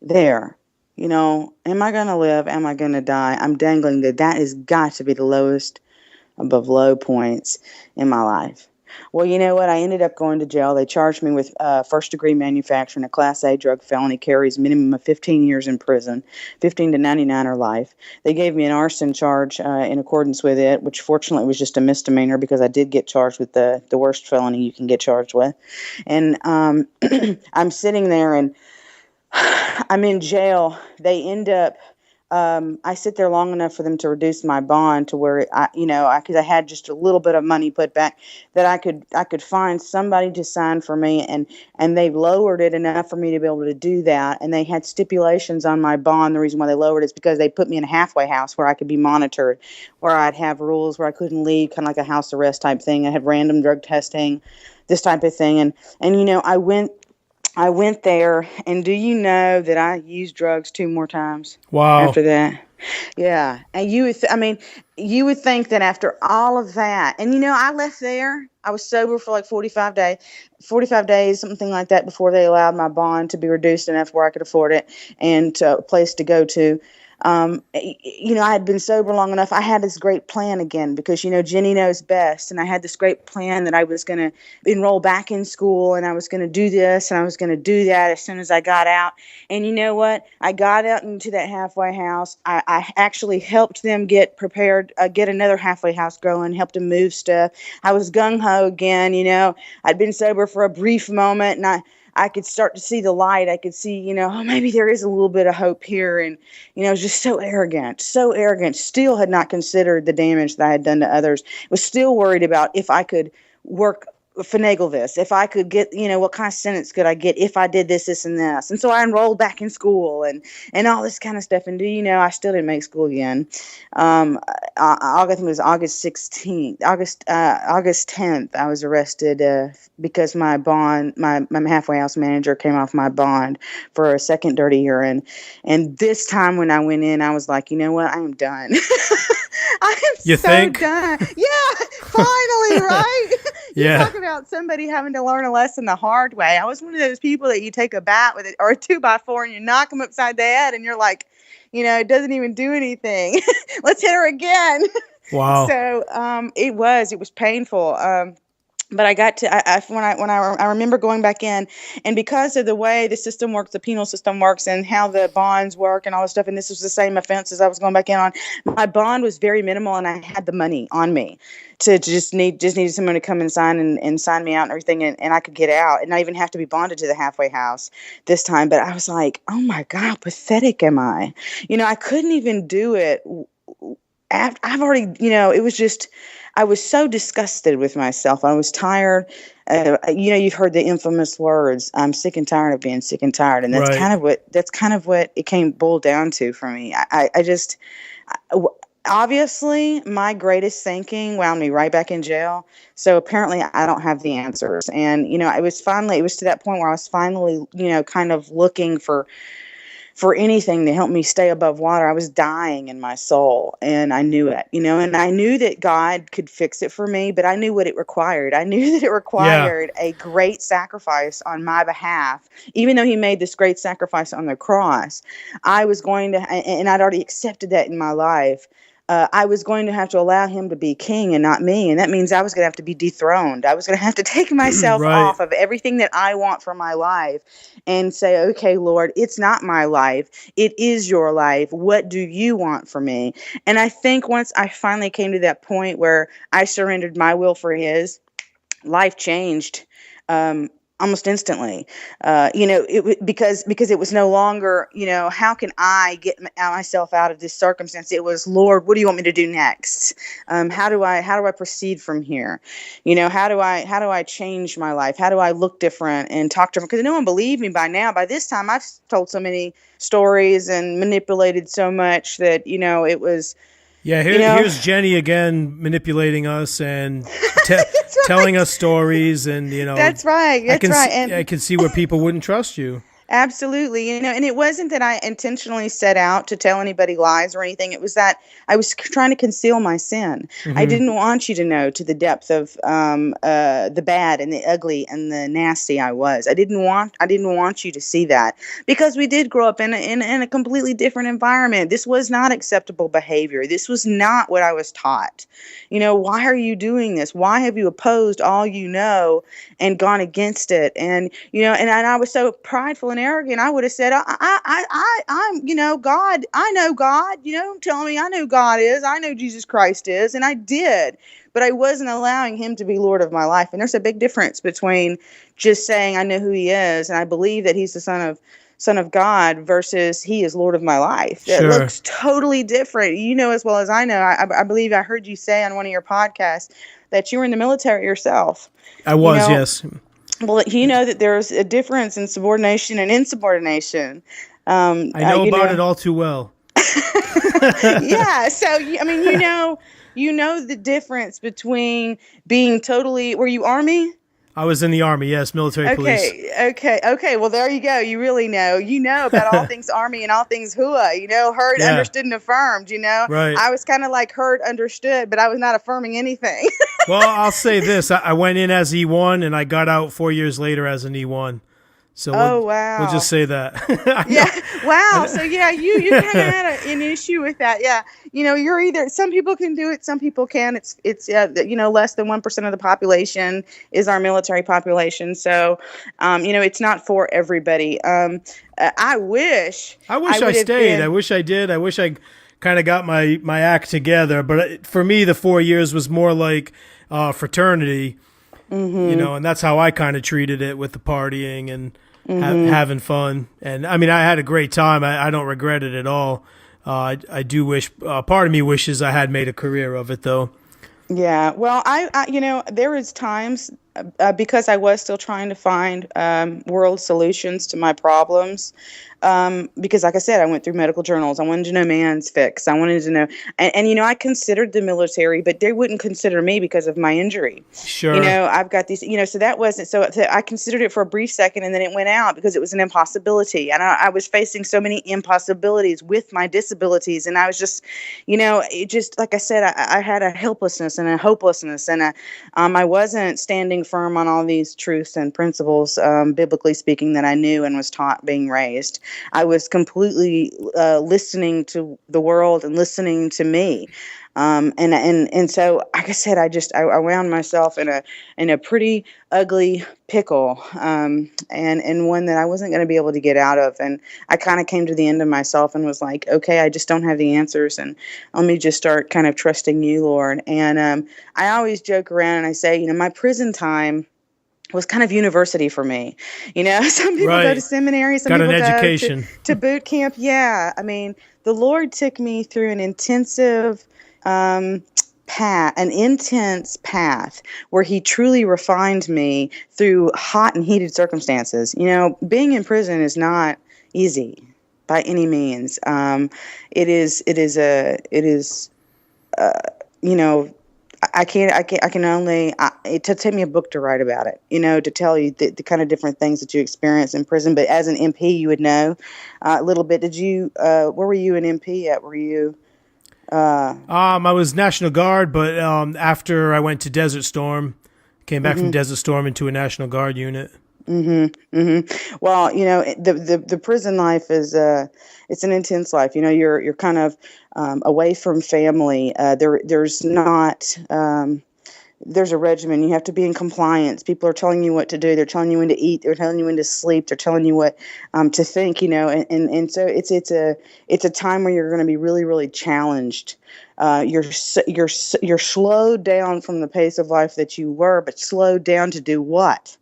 Speaker 3: there. Am I going to live? Am I going to die? I'm dangling that has got to be the lowest above low points in my life. Well, you know what? I ended up going to jail. They charged me with first-degree manufacturing. A Class A drug felony carries minimum of 15 years in prison, 15 to 99 or life. They gave me an arson charge in accordance with it, which fortunately was just a misdemeanor because I did get charged with the worst felony you can get charged with. And I'm sitting there and I'm in jail. They end up I sit there long enough for them to reduce my bond to where because I had just a little bit of money put back that I could find somebody to sign for me, and they lowered it enough for me to be able to do that. And they had stipulations on my bond. The reason why they lowered it is because they put me in a halfway house where I could be monitored, where I'd have rules where I couldn't leave, kind of like a house arrest type thing. I had random drug testing, this type of thing, and I went there, and do you know that I used drugs 2 more times
Speaker 2: Wow.
Speaker 3: after that? Yeah. And you would think that after all of that, and I left there, I was sober for like 45 days, something like that, before they allowed my bond to be reduced enough where I could afford it and a place to go to. I had been sober long enough. I had this great plan again because, Jenny knows best. And I had this great plan that I was going to enroll back in school, and I was going to do this and I was going to do that as soon as I got out. And you know what? I got out into that halfway house. I actually helped them get prepared, get another halfway house going, helped them move stuff. I was gung-ho again. I'd been sober for a brief moment, and I could start to see the light. I could see, maybe there is a little bit of hope here. And, I was just so arrogant, still had not considered the damage that I had done to others, was still worried about if I could finagle this, if I could get, what kind of sentence could I get if I did this, this, and this. And so I enrolled back in school and all this kind of stuff. And I still didn't make school again. I think it was August 10th, I was arrested because my bond, my halfway house manager came off my bond for a second dirty urine. And this time when I went in, I was like, you know what? I am done. I am done. Yeah, finally, right?
Speaker 2: Yeah.
Speaker 3: You talk about somebody having to learn a lesson the hard way. I was one of those people that you take a bat with it or a 2x4 and you knock them upside the head and you're like, it doesn't even do anything. Let's hit her again.
Speaker 2: Wow.
Speaker 3: So it was painful. But I got to I remember going back in, and because of the way the system works, the penal system works, and how the bonds work and all this stuff, and this was the same offense as I was going back in on. My bond was very minimal, and I had the money on me to just needed someone to come and sign me out and everything, and I could get out and not even have to be bonded to the halfway house this time. But I was like, oh my God, how pathetic am I? I couldn't even do it. I've already, it was just, I was so disgusted with myself. I was tired. You've heard the infamous words, I'm sick and tired of being sick and tired. And that's
Speaker 2: right.
Speaker 3: kind of what it boiled down to for me. Obviously my greatest thinking wound me right back in jail. So apparently I don't have the answers. And, it was to that point where I was finally, kind of looking for anything to help me stay above water. I was dying in my soul, and I knew it, and I knew that God could fix it for me, but I knew what it required. I knew that it required a great sacrifice on my behalf. Even though he made this great sacrifice on the cross, I was going to, and I'd already accepted that in my life. I was going to have to allow him to be king and not me. And that means I was going to have to be dethroned. I was going to have to take myself off of everything that I want for my life and say, okay, Lord, it's not my life. It is your life. What do you want for me? And I think once I finally came to that point where I surrendered my will for his, life changed. almost instantly. Because it was no longer, how can I get myself out of this circumstance? It was, Lord, what do you want me to do next? How do I proceed from here? How do I change my life? How do I look different and talk different? Because no one believed me by now. By this time, I've told so many stories and manipulated so much that, it was.
Speaker 2: Yeah, here's Jenny again manipulating us and telling us stories, and
Speaker 3: That's right. That's right.
Speaker 2: And I can see where people wouldn't trust you.
Speaker 3: Absolutely. And it wasn't that I intentionally set out to tell anybody lies or anything. It was that I was trying to conceal my sin. I didn't want you to know to the depth of the bad and the ugly and the nasty I was. I didn't want you to see that, because we did grow up in a completely different environment. This was not acceptable behavior. This was not what I was taught. Why are you doing this? Why have you opposed all you know and gone against it? And and I was so prideful and arrogant. I would have said, I'm God. I know God. Don't tell me I know God is. I know Jesus Christ is. And I did. But I wasn't allowing him to be Lord of my life. And there's a big difference between just saying I know who he is and I believe that he's the Son of God versus he is Lord of my life. It looks totally different. As well as I know. I believe I heard you say on one of your podcasts that you were in the military yourself.
Speaker 2: I was, yes.
Speaker 3: Well, that there's a difference in subordination and insubordination.
Speaker 2: I know about it all too well.
Speaker 3: Yeah. So, the difference between being totally, were you Army?
Speaker 2: I was in the Army, yes, military police.
Speaker 3: Okay. Well, there you go. You really know. You know about all things Army and all things HUA. Heard, understood, and affirmed.
Speaker 2: Right.
Speaker 3: I was kind of like heard, understood, but I was not affirming anything.
Speaker 2: Well, I'll say this: I went in as E1, and I got out 4 years later as an E1. So
Speaker 3: wow.
Speaker 2: We'll just say that.
Speaker 3: Yeah. Wow. So yeah, you kind of had an issue with that. Yeah. You're either, some people can do it, some people can. It's less than 1% of the population is our military population. So, it's not for everybody. I wish
Speaker 2: I stayed. I wish I did. I wish I kind of got my act together. But for me, the 4 years was more like fraternity. And that's how I kind of treated it, with the partying and having fun. And I mean, I had a great time. I don't regret it at all. I do wish, part of me wishes I had made a career of it, though.
Speaker 3: Yeah. Well, I there was times because I was still trying to find world solutions to my problems. Because like I said, I went through medical journals. I wanted to know man's fix. I wanted to know, and I considered the military, but they wouldn't consider me because of my injury.
Speaker 2: Sure.
Speaker 3: I've got these, so that wasn't, so I considered it for a brief second, and then it went out because it was an impossibility. And I was facing so many impossibilities with my disabilities. And I was just, it just, like I said, I had a helplessness and a hopelessness, and I wasn't standing firm on all these truths and principles, biblically speaking, that I knew and was taught being raised. I was completely listening to the world and listening to me. And so, like I said, I wound myself in a pretty ugly pickle, and one that I wasn't going to be able to get out of. And I kind of came to the end of myself and was like, okay, I just don't have the answers, and let me just start kind of trusting you, Lord. And I always joke around and I say, my prison time was kind of university for me. Some people go to seminary, some people go to boot camp. Yeah. I mean, the Lord took me through an intensive path, an intense path where he truly refined me through hot and heated circumstances. Being in prison is not easy by any means. I can only, it took me a book to write about it, to tell you the kind of different things that you experience in prison. But as an MP, you would know a little bit. Where were you an MP at? Were you?
Speaker 2: I was National Guard, but after I went to Desert Storm, came back from Desert Storm into a National Guard unit. Well,
Speaker 3: the prison life is it's an intense life. You're kind of away from family. There's a regimen. You have to be in compliance. People are telling you what to do. They're telling you when to eat. They're telling you when to sleep. They're telling you what to think. And so it's a time where you're going to be really, really challenged. You're slowed down from the pace of life that you were, but slowed down to do what?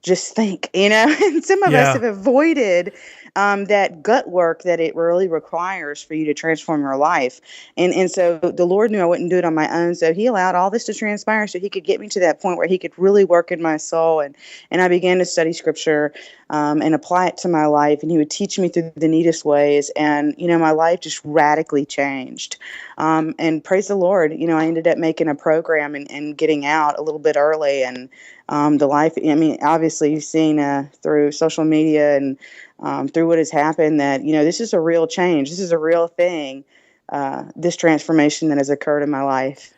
Speaker 3: just think, and some of us
Speaker 2: Yeah.
Speaker 3: have avoided that gut work that it really requires for you to transform your life. And so the Lord knew I wouldn't do it on my own. So he allowed all this to transpire so he could get me to that point where he could really work in my soul. And I began to study scripture and apply it to my life. And he would teach me through the neatest ways. And, my life just radically changed. And praise the Lord, I ended up making a program and getting out a little bit early. And the life, obviously you've seen through social media and through what has happened that, this is a real change. This is a real thing. This transformation that has occurred in my life,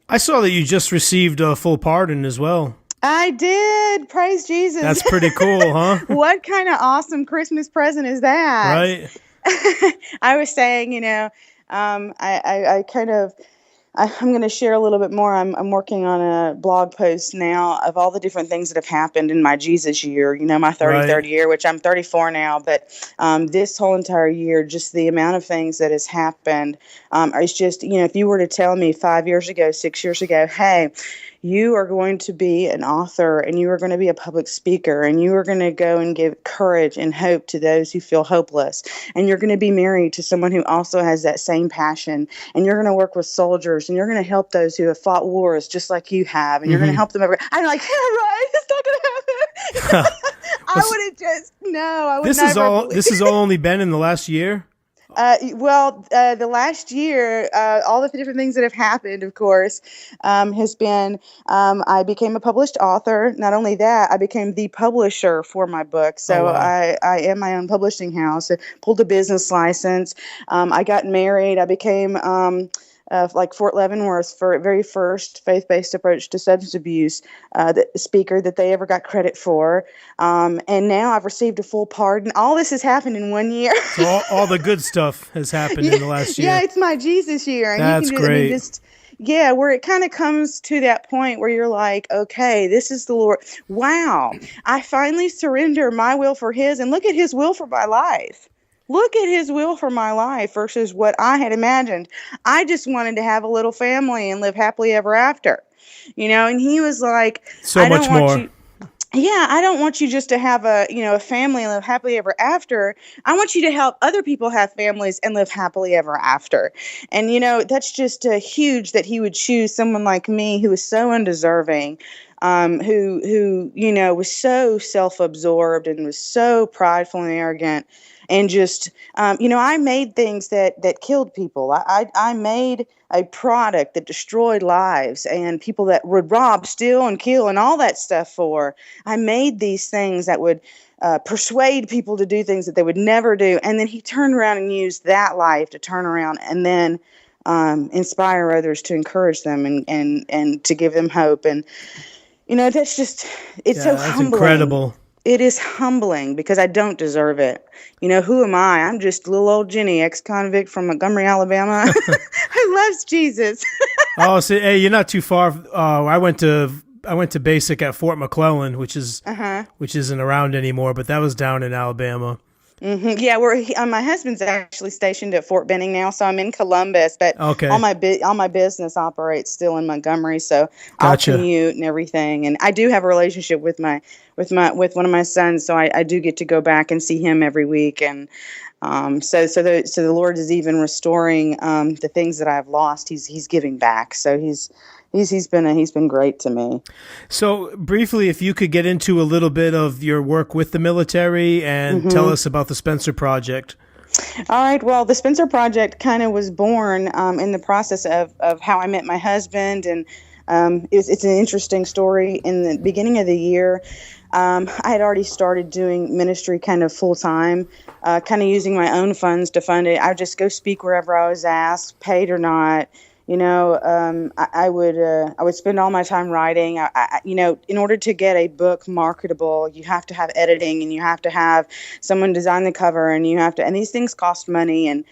Speaker 2: I saw that you just received a full pardon as well.
Speaker 3: I did. Praise Jesus.
Speaker 2: That's pretty cool, huh?
Speaker 3: What kind of awesome Christmas present is that?
Speaker 2: Right.
Speaker 3: I was saying, I'm going to share a little bit more. I'm working on a blog post now of all the different things that have happened in my Jesus year, my 33rd year, which I'm 34 now. But this whole entire year, just the amount of things that has happened, it's just, if you were to tell me 5 years ago, 6 years ago, hey, you are going to be an author and you are going to be a public speaker and you are going to go and give courage and hope to those who feel hopeless. And you're going to be married to someone who also has that same passion. And you're going to work with soldiers and you're going to help those who have fought wars just like you have. And you're going to help them over. I'm like, yeah, right. It's not going to happen. I would have just, no, I would never.
Speaker 2: This has all only been in the last year?
Speaker 3: The last year, all the different things that have happened, of course, has been, I became a published author. Not only that, I became the publisher for my book. So I am my own publishing house. I pulled a business license. I got married. I became, like Fort Leavenworth's very first faith-based approach to substance abuse speaker that they ever got credit for. And now I've received a full pardon. All this has happened in 1 year.
Speaker 2: So all the good stuff has happened in the last year.
Speaker 3: Yeah, it's my Jesus year. And
Speaker 2: that's great.
Speaker 3: Where it kind of comes to that point where you're like, okay, this is the Lord. Wow, I finally surrender my will for his, and look at his will for my life. Look at his will for my life versus what I had imagined. I just wanted to have a little family and live happily ever after, and he was like,
Speaker 2: so much more.
Speaker 3: I don't want you just to have a family and live happily ever after. I want you to help other people have families and live happily ever after. And, that's just huge that he would choose someone like me who is so undeserving, who was so self-absorbed and was so prideful and arrogant. And just, I made things that killed people. I made a product that destroyed lives and people that would rob, steal, and kill and all that stuff for. I made these things that would persuade people to do things that they would never do. And then he turned around and used that life to turn around and then inspire others to encourage them and to give them hope. And, that's just, it's so humbling.
Speaker 2: Incredible.
Speaker 3: It is humbling because I don't deserve it. Who am I? I'm just little old Jenny, ex-convict from Montgomery, Alabama, who loves Jesus.
Speaker 2: Oh, so hey, you're not too far. I went to basic at Fort McClellan, which isn't around anymore, but that was down in Alabama.
Speaker 3: Mm-hmm. Yeah, my husband's actually stationed at Fort Benning now, so I'm in Columbus. But all my business operates still in Montgomery, so
Speaker 2: Gotcha.
Speaker 3: I'll commute and everything. And I do have a relationship with one of my sons, so I do get to go back and see him every week. And so the Lord is even restoring the things that I've lost. He's giving back. So he's been great to me.
Speaker 2: So briefly, if you could get into a little bit of your work with the military and tell us about the Spencer Project.
Speaker 3: All right. Well, the Spencer Project kind of was born in the process of how I met my husband. And it's an interesting story. In the beginning of the year, I had already started doing ministry kind of full time, kind of using my own funds to fund it. I would just go speak wherever I was asked, paid or not. I would spend all my time writing. In order to get a book marketable, you have to have editing and you have to have someone design the cover and and these things cost money. And,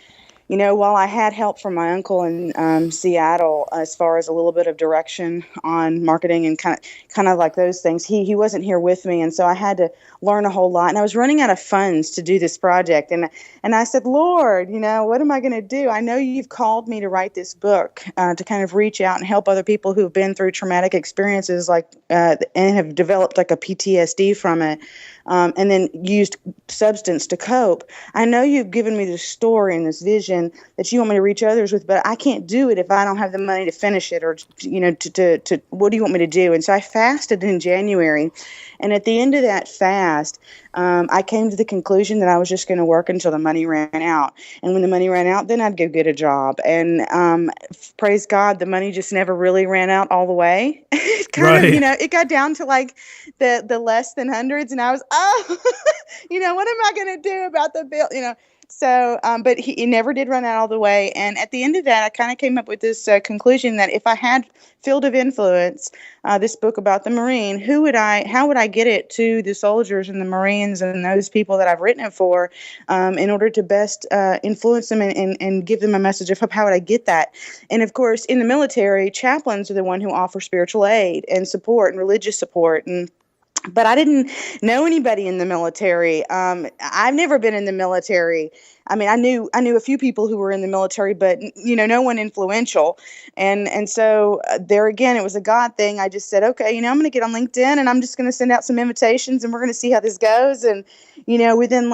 Speaker 3: while I had help from my uncle in Seattle as far as a little bit of direction on marketing and kind of like those things, he wasn't here with me, and so I had to learn a whole lot. And I was running out of funds to do this project, and I said, Lord, what am I going to do? I know you've called me to write this book to kind of reach out and help other people who've been through traumatic experiences and have developed like a PTSD from it. And then used substance to cope. I know you've given me this story and this vision that you want me to reach others with, but I can't do it if I don't have the money to finish it, or to what do you want me to do? And so I fasted in January, and at the end of that fast, I came to the conclusion that I was just going to work until the money ran out. And when the money ran out, then I'd go get a job. And praise God, the money just never really ran out all the way. It kind of, it got down to like the less than hundreds. And I was, what am I going to do about the bill? So, but he never did run out all the way. And at the end of that, I kind of came up with this conclusion that if I had Field of Influence, this book about the Marine, how would I get it to the soldiers and the Marines and those people that I've written it for, in order to best influence them and give them a message of hope? How would I get that? And of course, in the military, chaplains are the one who offer spiritual aid and support and religious support. But I didn't know anybody in the military. I've never been in the military. I mean, I knew a few people who were in the military, but no one influential. And so there again, it was a God thing. I just said, okay, I'm going to get on LinkedIn and I'm just going to send out some invitations and we're going to see how this goes. And within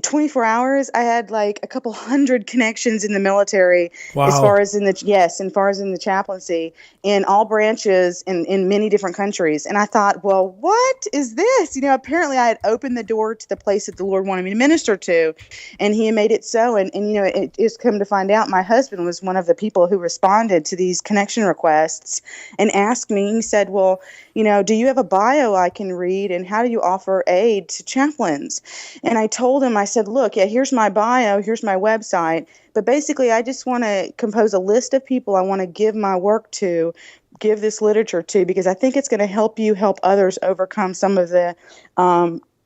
Speaker 3: 24 hours, I had like a couple hundred connections in the military.
Speaker 2: Wow.
Speaker 3: As far as in the chaplaincy in all branches in many different countries. And I thought, well, what is this? Apparently I had opened the door to the place that the Lord wanted me to minister to, and he made it so. And it is come to find out my husband was one of the people who responded to these connection requests and asked me, he said, well, do you have a bio I can read, and how do you offer aid to chaplains? And I told him, I said, look, here's my bio, here's my website, but basically I just want to compose a list of people I want to give my work to, give this literature to, because I think it's going to help you help others overcome some of the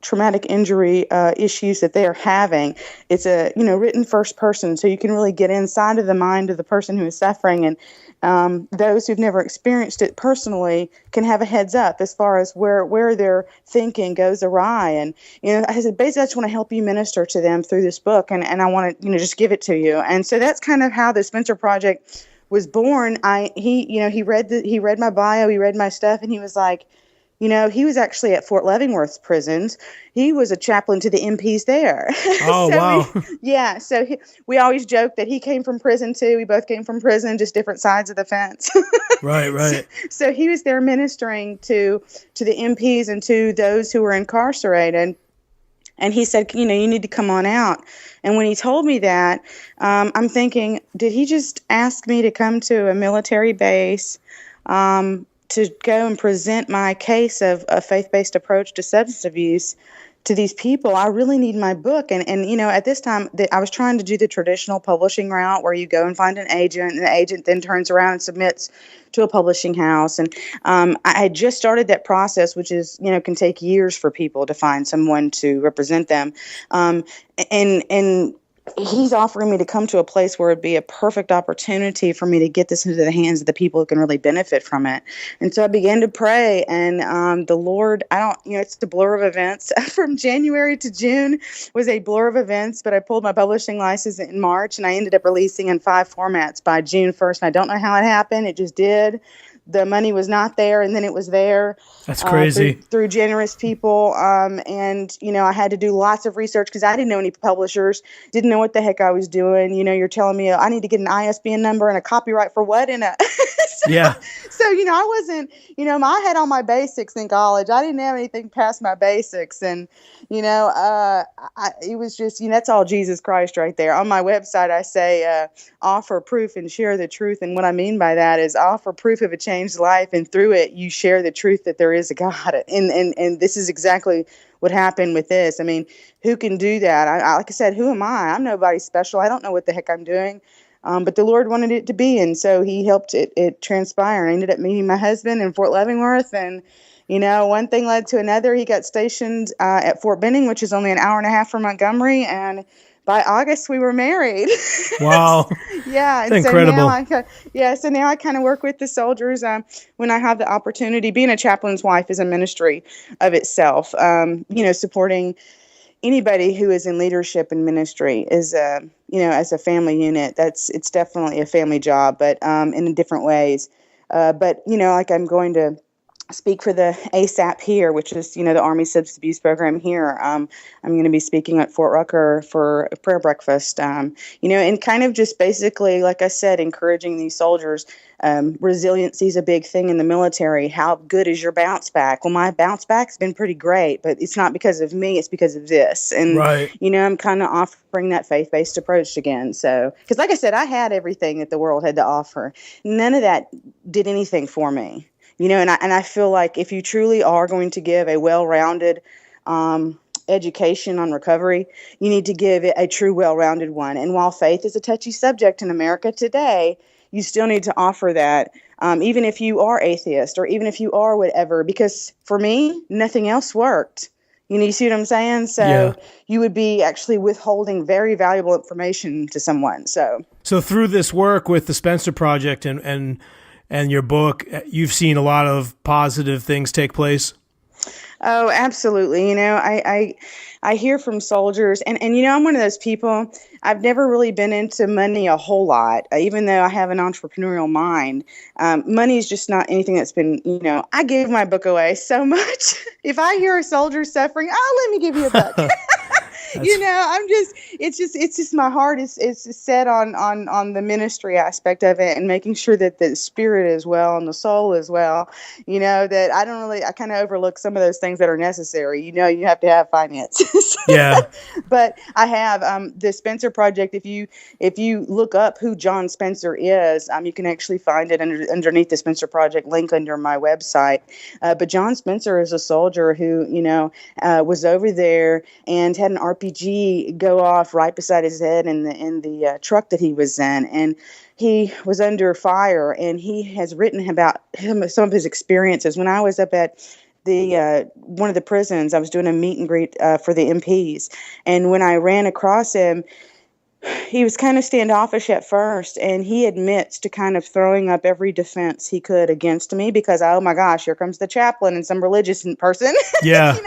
Speaker 3: traumatic injury issues that they are having. It's a written first person, so you can really get inside of the mind of the person who is suffering, and those who've never experienced it personally can have a heads up as far as where their thinking goes awry. And I said, basically, I just want to help you minister to them through this book, and I want to just give it to you. And so that's kind of how the Spencer Project was born. He read my bio, he read my stuff, and he was like, he was actually at Fort Leavenworth's prisons. He was a chaplain to the MPs there.
Speaker 2: Oh, wow.
Speaker 3: So we always joke that he came from prison too. We both came from prison, just different sides of the fence.
Speaker 2: Right.
Speaker 3: So he was there ministering to the MPs and to those who were incarcerated. And he said, you need to come on out. And when he told me that, I'm thinking, did he just ask me to come to a military base to go and present my case of a faith-based approach to substance abuse to these people? I really need my book. And at this time, I was trying to do the traditional publishing route where you go and find an agent, and the agent then turns around and submits to a publishing house. And I had just started that process, which is, can take years for people to find someone to represent them. And he's offering me to come to a place where it'd be a perfect opportunity for me to get this into the hands of the people who can really benefit from it. And so I began to pray, and the Lord, it's a blur of events. From January to June was a blur of events, but I pulled my publishing license in March, and I ended up releasing in 5 formats by June 1st. And I don't know how it happened. It just did. The money was not there, and then it was there.
Speaker 2: That's crazy.
Speaker 3: Through generous people. And, I had to do lots of research because I didn't know any publishers, didn't know what the heck I was doing. You're telling me I need to get an ISBN number and a copyright for what? So, I wasn't, I had all my basics in college. I didn't have anything past my basics. And, it was just, that's all Jesus Christ right there. On my website, I say, offer proof and share the truth. And what I mean by that is offer proof of a changed life. And through it, you share the truth that there is a God. And this is exactly what happened with this. I mean, who can do that? Like I said, who am I? I'm nobody special. I don't know what the heck I'm doing. But the Lord wanted it to be, and so he helped it transpire. I ended up meeting my husband in Fort Leavenworth, and, one thing led to another. He got stationed at Fort Benning, which is only an hour and a half from Montgomery, and by August we were married.
Speaker 2: Wow.
Speaker 3: Yeah, and
Speaker 2: That's
Speaker 3: so
Speaker 2: incredible.
Speaker 3: so now I kind of work with the soldiers when I have the opportunity. Being a chaplain's wife is a ministry of itself. Supporting anybody who is in leadership and ministry is as a family unit. It's definitely a family job, but in different ways. But like I'm going to speak for the ASAP here, which is, the Army Substance Abuse Program here. I'm going to be speaking at Fort Rucker for a prayer breakfast, and kind of just basically, like I said, encouraging these soldiers. Resiliency is a big thing in the military. How good is your bounce back? Well, my bounce back's been pretty great, but it's not because of me. It's because of this. And,
Speaker 2: Right.
Speaker 3: I'm kind of offering that faith-based approach again. So, because like I said, I had everything that the world had to offer. None of that did anything for me. And I feel like if you truly are going to give a well-rounded education on recovery, you need to give it a true well-rounded one. And while faith is a touchy subject in America today, you still need to offer that, even if you are atheist or even if you are whatever, because for me, nothing else worked. You see what I'm saying? So you would be actually withholding very valuable information to someone. So
Speaker 2: through this work with the Spencer Project and your book, you've seen a lot of positive things take place?
Speaker 3: Oh, absolutely. I hear from soldiers and I'm one of those people, I've never really been into money a whole lot, even though I have an entrepreneurial mind. Money is just not anything that's been, I gave my book away so much. If I hear a soldier suffering, oh, let me give you a book. It's just my heart is set on the ministry aspect of it and making sure that the spirit is well and the soul is well, that I kind of overlook some of those things that are necessary. You have to have finances.
Speaker 2: Yeah.
Speaker 3: But I have the Spencer Project. If you look up who John Spencer is, you can actually find it underneath the Spencer Project link under my website. But John Spencer is a soldier who, was over there and had an RPG go off right beside his head in the truck that he was in, and he was under fire. And he has written about some of his experiences. When I was up at the one of the prisons, I was doing a meet and greet for the MPs, and when I ran across him, he was kind of standoffish at first, and he admits to kind of throwing up every defense he could against me because, oh my gosh, here comes the chaplain and some religious person.
Speaker 2: Yeah.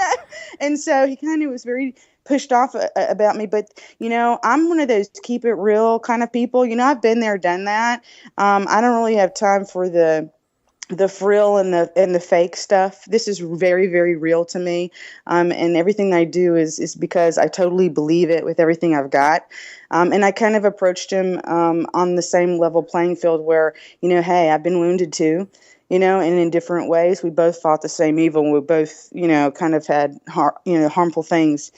Speaker 3: And so he kind of was very pushed off about me. But, I'm one of those keep it real kind of people. I've been there, done that. I don't really have time for the frill and the fake stuff. This is very, very real to me. And everything I do is because I totally believe it with everything I've got. And I kind of approached him on the same level playing field where, hey, I've been wounded too, and in different ways. We both fought the same evil. We both, kind of had, harmful things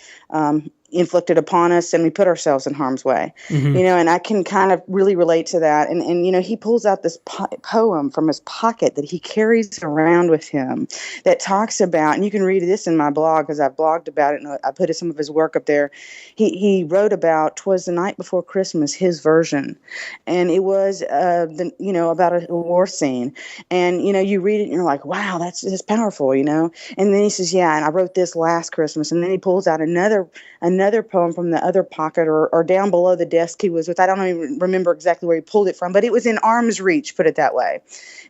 Speaker 3: inflicted upon us, and we put ourselves in harm's way, and I can kind of really relate to that. And he pulls out this poem from his pocket that he carries around with him that talks about, and you can read this in my blog because I've blogged about it, and I put some of his work up there. He wrote about "'Twas the Night Before Christmas," his version, and it was about a war scene, and you read it and you're like, wow, that's powerful, and then he says, yeah, and I wrote this last Christmas, and then he pulls out another poem from the other pocket or down below the desk he was with. I don't even remember exactly where he pulled it from, but it was in arm's reach, put it that way,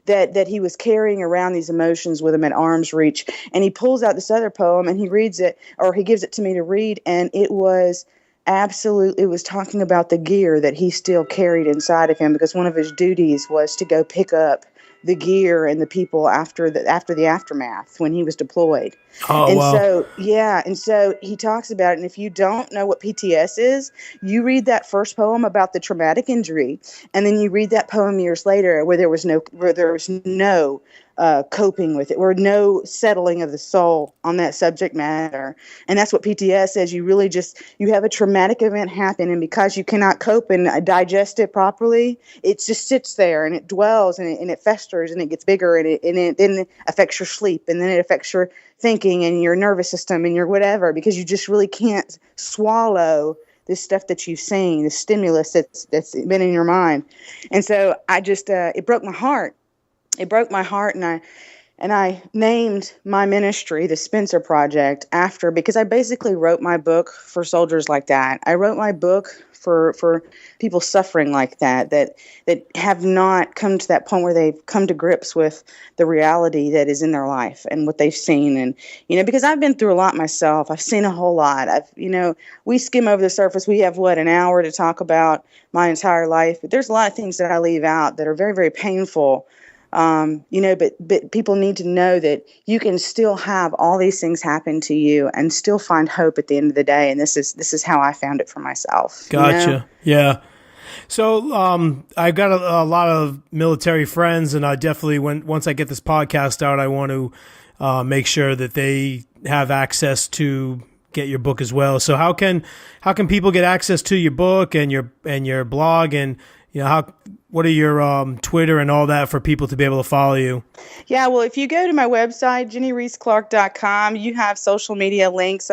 Speaker 3: that he was carrying around these emotions with him at arm's reach. And he pulls out this other poem and he reads it, or he gives it to me to read, and it was talking about the gear that he still carried inside of him, because one of his duties was to go pick up the gear and the people after the aftermath when he was deployed.
Speaker 2: Oh, wow.
Speaker 3: And so he talks about it. And if you don't know what PTS is, you read that first poem about the traumatic injury, and then you read that poem years later where there was no coping with it, or no settling of the soul on that subject matter. And that's what PTS says. You really you have a traumatic event happen, and because you cannot cope and digest it properly, it just sits there and it dwells and it festers and it gets bigger, and it then affects your sleep, and then it affects your thinking and your nervous system and your whatever, because you just really can't swallow this stuff that you've seen, the stimulus that's been in your mind. And so I just it broke my heart. It broke my heart, and And I named my ministry the Spencer Project because I basically wrote my book for soldiers like that. I wrote my book for people suffering like that have not come to that point where they've come to grips with the reality that is in their life and what they've seen. And, because I've been through a lot myself. I've seen a whole lot. We skim over the surface. We have, an hour to talk about my entire life. But there's a lot of things that I leave out that are very, very painful. But people need to know that you can still have all these things happen to you and still find hope at the end of the day. And this is how I found it for myself.
Speaker 2: Gotcha. Yeah. So I've got a lot of military friends, and I definitely, once I get this podcast out, I want to make sure that they have access to get your book as well. So how can people get access to your book and your blog, and what are your Twitter and all that for people to be able to follow you?
Speaker 3: Yeah, well, if you go to my website, jennyreeseclark.com, you have social media links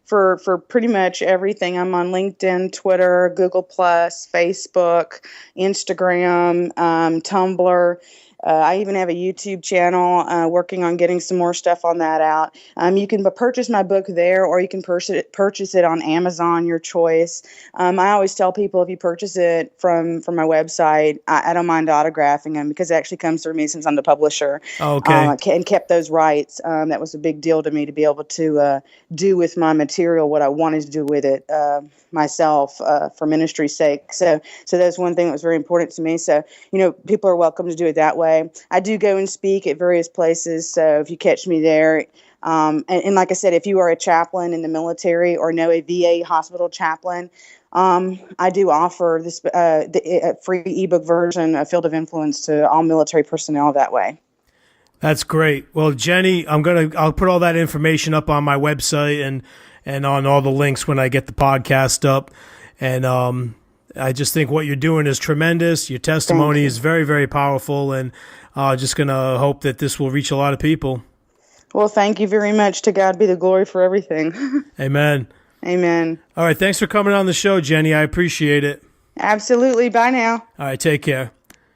Speaker 3: for pretty much everything. I'm on LinkedIn, Twitter, Google+, Facebook, Instagram, Tumblr. I even have a YouTube channel working on getting some more stuff on that out. You can purchase my book there, or you can purchase it on Amazon, your choice. I always tell people, if you purchase it from my website, I don't mind autographing them, because it actually comes through me since I'm the publisher.
Speaker 2: Okay.
Speaker 3: And kept those rights. That was a big deal to me, to be able to do with my material what I wanted to do with it myself for ministry's sake. So that's one thing that was very important to me. So, people are welcome to do it that way. I do go and speak at various places, so if you catch me there, and like I said, if you are a chaplain in the military or know a VA hospital chaplain, I do offer this the free ebook version of Field of Influence to all military personnel that way.
Speaker 2: That's great. Well, Jenny, I'll put all that information up on my website and on all the links when I get the podcast up. And I just think what you're doing is tremendous. Your testimony is very, very powerful, and just going to hope that this will reach a lot of people.
Speaker 3: Well, thank you very much. To God be the glory for everything.
Speaker 2: Amen.
Speaker 3: Amen.
Speaker 2: All right. Thanks for coming on the show, Jenny. I appreciate it.
Speaker 3: Absolutely. Bye now.
Speaker 2: All right. Take care.